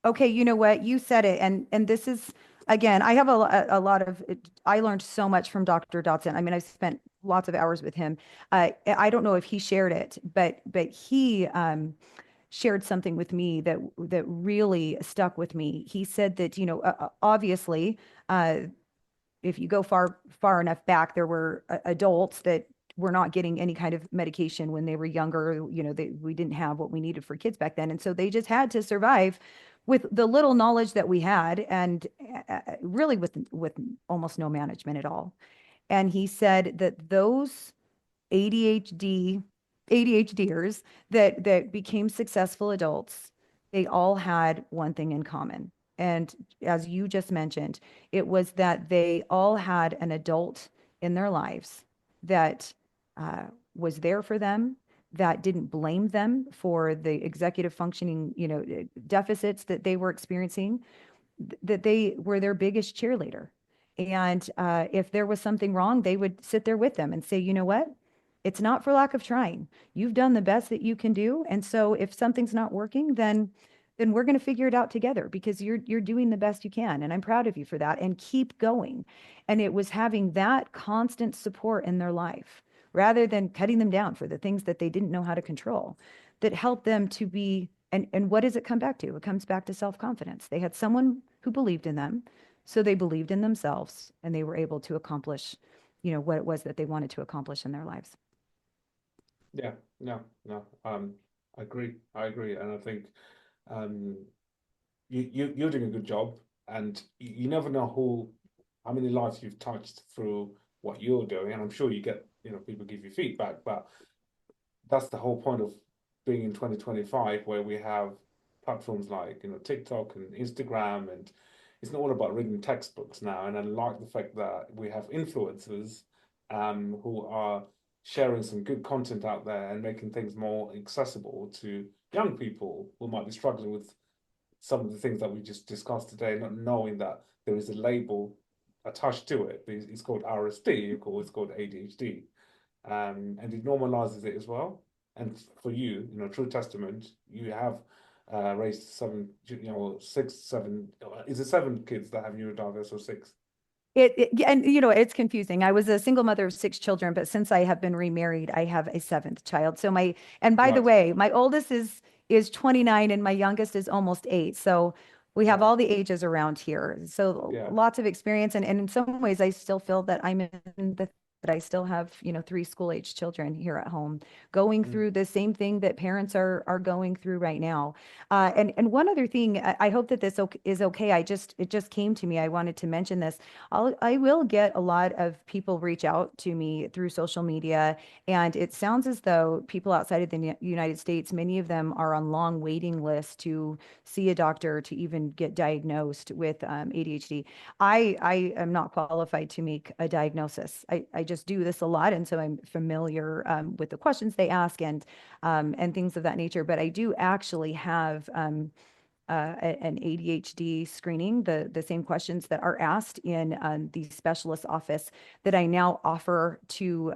Okay, you know what? You said it, and this is, again, I have a lot of I learned so much from Dr. Dotson. I mean, I've spent lots of hours with him. I don't know if he shared it, but he shared something with me that really stuck with me. He said that, obviously, uh, if you go far enough back, there were adults that were not getting any kind of medication when they were younger. We didn't have what we needed for kids back then, and so they just had to survive with the little knowledge that we had, and really with almost no management at all. And he said that those ADHD ADHDers that became successful adults, they all had one thing in common. And as you just mentioned, it was that they all had an adult in their lives that uh, was there for them, that didn't blame them for the executive functioning, deficits that they were experiencing, that they were their biggest cheerleader. And if there was something wrong, they would sit there with them and say, you know what? It's not for lack of trying. You've done the best that you can do. And so if something's not working, then we're going to figure it out together, because you're doing the best you can. And I'm proud of you for that, and keep going. And it was having that constant support in their life, rather than cutting them down for the things that they didn't know how to control, that helped them to be. And what does it come back to? It comes back to self-confidence. They had someone who believed in them, so they believed in themselves, and they were able to accomplish, what it was that they wanted to accomplish in their lives. Yeah, no. I agree, and I think um, you're doing a good job, and you never know how many lives you've touched through what you're doing, and I'm sure you get, people give you feedback, but that's the whole point of being in 2025, where we have platforms like, TikTok and Instagram, and it's not all about reading textbooks now. And I like the fact that we have influencers who are sharing some good content out there and making things more accessible to young people who might be struggling with some of the things that we just discussed today, not knowing that there is a label attached to it. It's called RSD, or it's called ADHD, and it normalizes it as well. And for you, true testament, you have raised seven, six, seven. Is it seven kids that have neurodiverse, or six? And you know, it's confusing. I was a single mother of 6 children, but since I have been remarried, I have a seventh child. So and by the Right. way, my oldest is 29 and my youngest is almost 8. So we have Right. all the ages around here. So Yeah. lots of experience. And in some ways, I still feel that I'm in the that I still have, 3 school-age children here at home going Mm. through the same thing that parents are going through right now. And one other thing, I hope that this is okay. It just came to me. I wanted to mention this. I will get a lot of people reach out to me through social media, and it sounds as though people outside of the United States, many of them are on long waiting lists to see a doctor to even get diagnosed with ADHD. I am not qualified to make a diagnosis. I just do this a lot, and so I'm familiar with the questions they ask and things of that nature. But I do actually have an ADHD screening, the same questions that are asked in the specialist office that I now offer to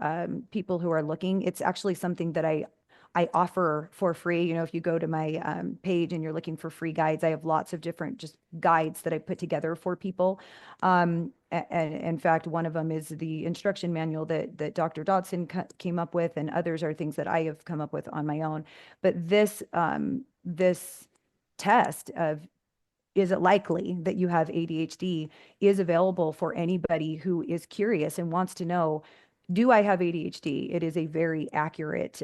people who are looking. It's actually something that I offer for free. You know, if you go to my page and you're looking for free guides, I have lots of different just guides that I put together for people. And in fact, one of them is the instruction manual that Dr. Dodson came up with, and others are things that I have come up with on my own. But this test of is it likely that you have ADHD is available for anybody who is curious and wants to know, do I have ADHD? It is a very accurate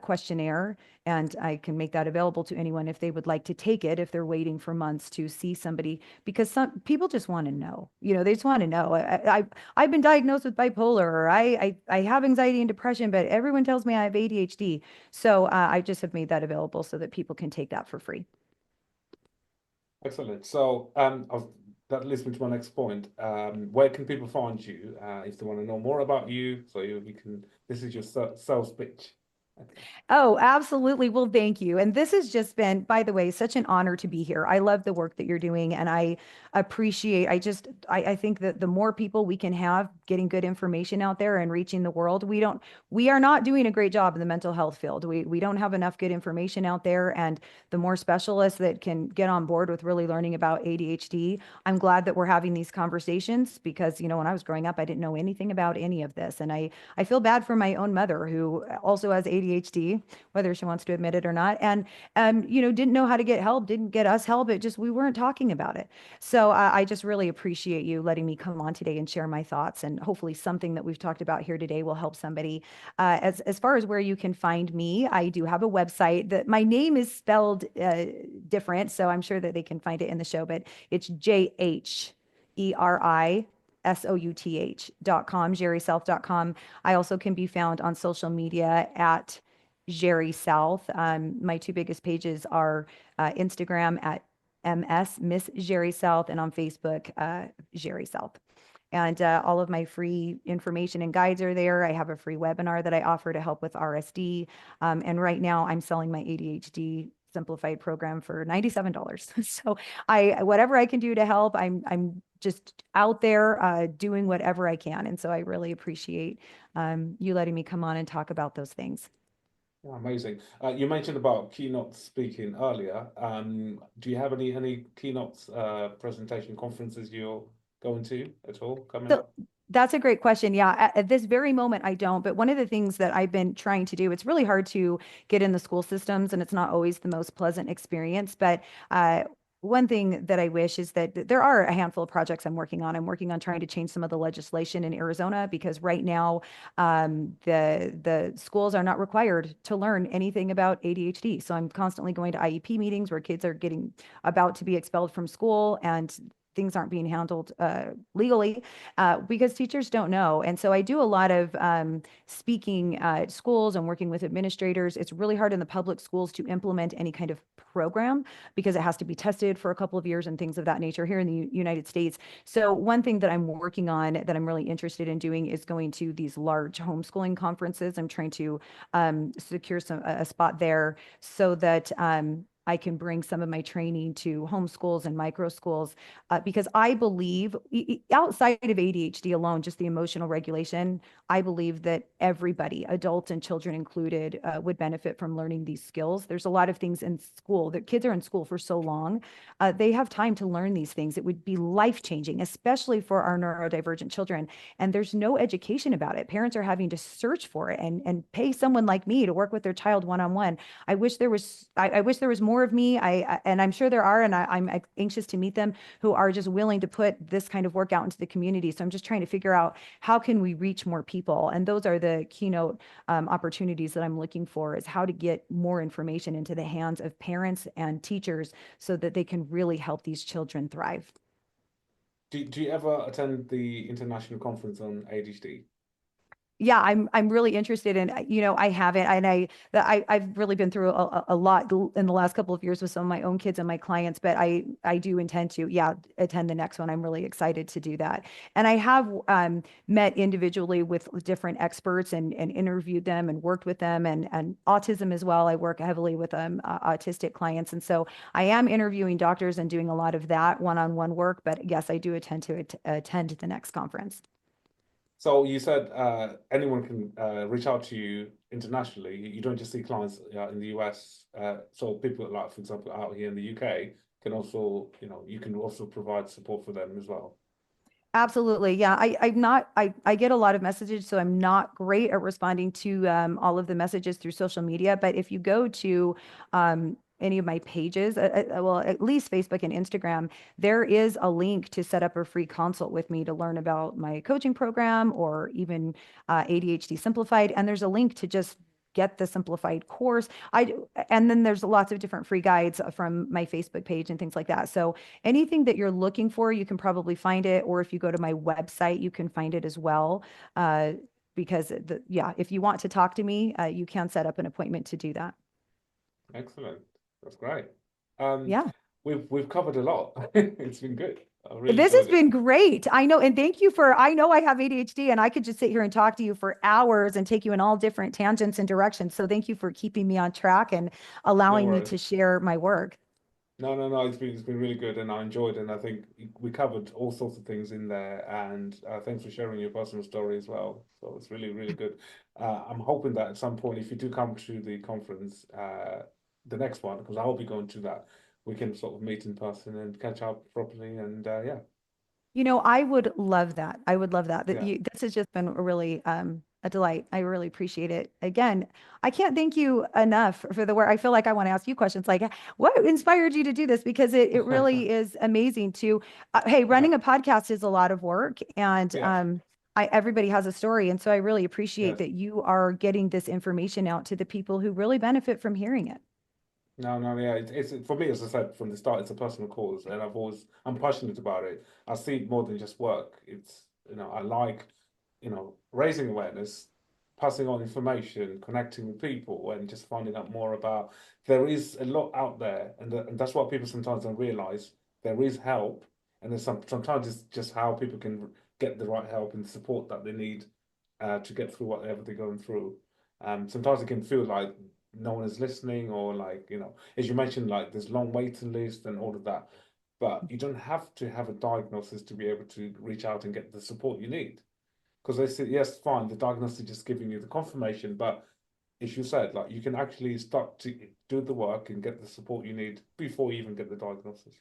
questionnaire, and I can make that available to anyone if they would like to take it, if they're waiting for months to see somebody, because some people just want to know, they just want to know. I've been diagnosed with bipolar, or I have anxiety and depression, but everyone tells me I have ADHD. So I just have made that available so that people can take that for free. Excellent. So, that leads me to my next point. Where can people find you if they want to know more about you? So you can. This is your sales pitch. Okay. Oh, absolutely. Well, thank you. And this has just been, by the way, such an honor to be here. I love the work that you're doing, and I appreciate, I think that the more people we can have getting good information out there and reaching the world, we are not doing a great job in the mental health field. We don't have enough good information out there. And the more specialists that can get on board with really learning about ADHD, I'm glad that we're having these conversations because, when I was growing up, I didn't know anything about any of this. And I feel bad for my own mother who also has ADHD, whether she wants to admit it or not. And, didn't know how to get help, didn't get us help. It just, we weren't talking about it. So I just really appreciate you letting me come on today and share my thoughts. And hopefully something that we've talked about here today will help somebody. As far as where you can find me, I do have a website that my name is spelled different. So I'm sure that they can find it in the show, but it's JHERISouth.com, JheriSouth.com. I also can be found on social media at Jheri South. My two biggest pages are Instagram at Miss Jheri South, and on Facebook, Jheri South. And all of my free information and guides are there. I have a free webinar that I offer to help with RSD. And right now I'm selling my ADHD Simplified program for $97. So whatever I can do to help, I'm just out there doing whatever I can. And so I really appreciate you letting me come on and talk about those things. Yeah, amazing. You mentioned about keynote speaking earlier. Do you have any keynotes, presentation conferences you're going to at all coming So up? that's a great question. Yeah, at this very moment, I don't. But one of the things that I've been trying to do, it's really hard to get in the school systems, and it's not always the most pleasant experience. But one thing that I wish is that there are a handful of projects I'm working on. I'm working on trying to change some of the legislation in Arizona because right now the schools are not required to learn anything about ADHD. So I'm constantly going to IEP meetings where kids are getting about to be expelled from school and things aren't being handled legally because teachers don't know. And so I do a lot of speaking at schools and working with administrators. It's really hard in the public schools to implement any kind of program because it has to be tested for a couple of years and things of that nature here in the United States. So one thing that I'm working on that I'm really interested in doing is going to these large homeschooling conferences. I'm trying to secure a spot there so that I can bring some of my training to homeschools and micro schools, because I believe outside of ADHD alone, just the emotional regulation, I believe that everybody, adults and children included, would benefit from learning these skills. There's a lot of things in school that kids are in school for so long. They have time to learn these things. It would be life-changing, especially for our neurodivergent children. And there's no education about it. Parents are having to search for it and pay someone like me to work with their child one-on-one. I wish there was more of me. And I'm sure there are, and I'm anxious to meet them who are just willing to put this kind of work out into the community. So I'm just trying to figure out how can we reach more people? And those are the keynote opportunities that I'm looking for, is how to get more information into the hands of parents and teachers so that they can really help these children thrive. Do you ever attend the international conference on ADHD? Yeah, I'm really interested in, I haven't, and I've really been through a lot in the last couple of years with some of my own kids and my clients, but I do intend to, yeah, attend the next one. I'm really excited to do that. And I have met individually with different experts and interviewed them and worked with them, and autism as well. I work heavily with autistic clients. And so I am interviewing doctors and doing a lot of that one-on-one work, but yes, I do intend to attend the next conference. So you said anyone can reach out to you internationally. You don't just see clients in the US. So people like, for example, out here in the UK can also, you can also provide support for them as well. Absolutely. Yeah. I'm not, I get a lot of messages, so I'm not great at responding to all of the messages through social media. But if you go to any of my pages, well, at least Facebook and Instagram, there is a link to set up a free consult with me to learn about my coaching program, or even ADHD Simplified. And there's a link to just get the Simplified course. And then there's lots of different free guides from my Facebook page and things like that. So anything that you're looking for, you can probably find it. Or if you go to my website, you can find it as well. Because yeah, if you want to talk to me, you can set up an appointment to do that. Excellent. That's great. Um, Yeah. we've covered a lot. It's been good. I really This has enjoyed it. been great. I know. And thank you for, I know I have ADHD and I could just sit here and talk to you for hours and take you in all different tangents and directions. So thank you for keeping me on track and No allowing me to worries. share my work. No. It's been really good, and I enjoyed it. And I think we covered all sorts of things in there. And thanks for sharing your personal story as well. So it's really, really good. I'm hoping that at some point, if you do come to the conference, the next one, because I'll be going to that, we can sort of meet in person and catch up properly. And yeah, I would love that. I would love that. yeah, This has just been a really a delight. I really appreciate it. Again, I can't thank you enough for the work. I feel like I want to ask you questions like, what inspired you to do this? Because it really is amazing to, hey, yeah, running a podcast is a lot of work, and yeah, everybody has a story. And so I really appreciate yes. that you are getting this information out to the people who really benefit from hearing it. No, yeah. It's for me, as I said from the start, it's a personal cause, and I'm passionate about it. I see it more than just work. It's, I like, raising awareness, passing on information, connecting with people, and just finding out more about. There is a lot out there, and that's what people sometimes don't realize. There is help, and sometimes it's just how people can get the right help and support that they need to get through whatever they're going through. Sometimes it can feel like no one is listening, or like, as you mentioned, like there's long waiting list and all of that. But you don't have to have a diagnosis to be able to reach out and get the support you need. Because they say, yes, fine, the diagnosis is just giving you the confirmation, but as you said, like you can actually start to do the work and get the support you need before you even get the diagnosis.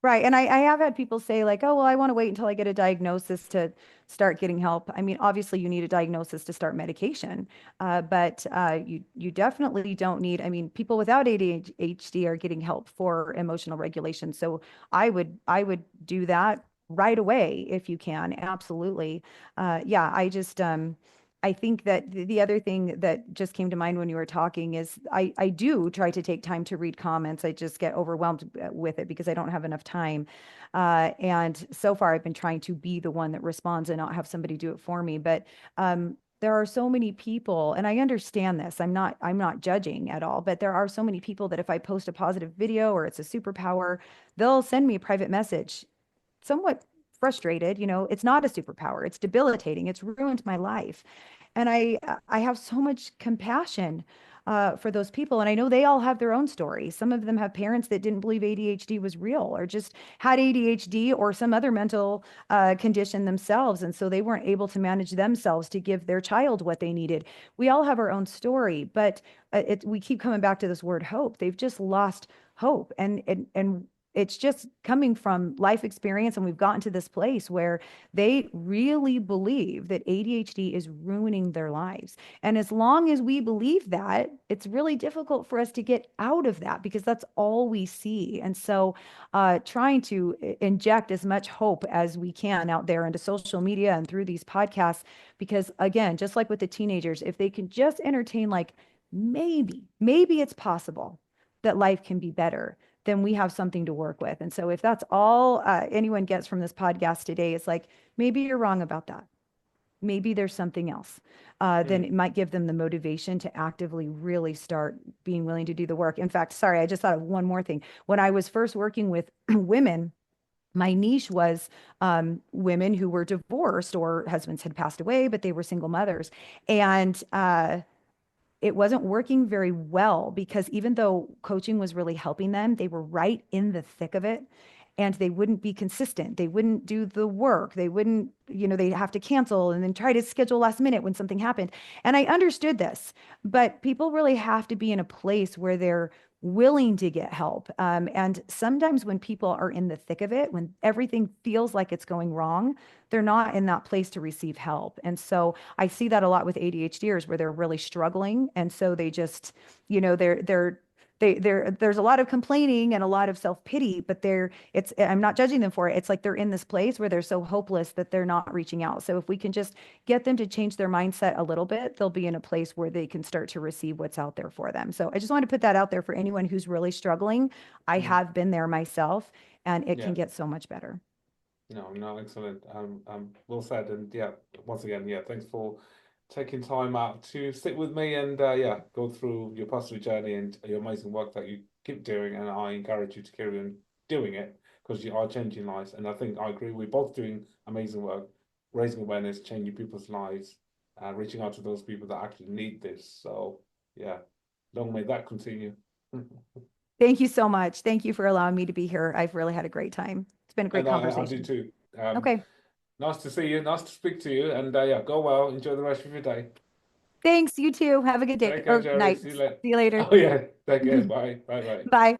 Right. And I have had people say like, oh, well, I want to wait until I get a diagnosis to start getting help. I mean, obviously you need a diagnosis to start medication, but you definitely don't need, I mean, people without ADHD are getting help for emotional regulation. So I would do that right away if you can. Absolutely. Yeah, I think that the other thing that just came to mind when you were talking is I do try to take time to read comments. I just get overwhelmed with it because I don't have enough time. And so far, I've been trying to be the one that responds and not have somebody do it for me. But there are so many people, and I understand this. I'm not judging at all, but there are so many people that if I post a positive video or it's a superpower, they'll send me a private message, somewhat frustrated. It's not a superpower. It's debilitating. It's ruined my life. And I have so much compassion for those people. And I know they all have their own stories. Some of them have parents that didn't believe ADHD was real or just had ADHD or some other mental condition themselves. And so they weren't able to manage themselves to give their child what they needed. We all have our own story, but we keep coming back to this word hope. They've just lost hope. And it's just coming from life experience. And we've gotten to this place where they really believe that ADHD is ruining their lives. And as long as we believe that, it's really difficult for us to get out of that because that's all we see. And so trying to inject as much hope as we can out there into social media and through these podcasts, because again, just like with the teenagers, if they can just entertain like, maybe it's possible that life can be better, then we have something to work with. And so if that's all anyone gets from this podcast today, it's like, maybe you're wrong about that. Maybe there's something else. Then it might give them the motivation to actively really start being willing to do the work. In fact, sorry, I just thought of one more thing. When I was first working with women, my niche was women who were divorced or husbands had passed away, but they were single mothers. And it wasn't working very well because even though coaching was really helping them, they were right in the thick of it and they wouldn't be consistent. They wouldn't do the work. They wouldn't, they'd have to cancel and then try to schedule last minute when something happened. And I understood this, but people really have to be in a place where they're willing to get help. And sometimes when people are in the thick of it, when everything feels like it's going wrong, they're not in that place to receive help. And so I see that a lot with ADHDers where they're really struggling. And so they just, there's a lot of complaining and a lot of self-pity, but I'm not judging them for it. It's like they're in this place where they're so hopeless that they're not reaching out. So if we can just get them to change their mindset a little bit, they'll be in a place where they can start to receive what's out there for them. So I just want to put that out there for anyone who's really struggling. I have been there myself, and it can get so much better. No, excellent. Well said. And yeah, once again, thanks for taking time out to sit with me and go through your personal journey and your amazing work that you keep doing. And I encourage you to carry on doing it because you are changing lives. And I think I agree. We're both doing amazing work, raising awareness, changing people's lives, reaching out to those people that actually need this. So yeah, long may that continue. Thank you so much. Thank you for allowing me to be here. I've really had a great time. It's been a great And I conversation. do too. Okay. Nice to see you. Nice to speak to you. And go well. Enjoy the rest of your day. Thanks. You too. Have a good day Take care, or Jheri. night. See you later. See you later. Oh, yeah. Take care. Bye. Bye. Bye. Bye.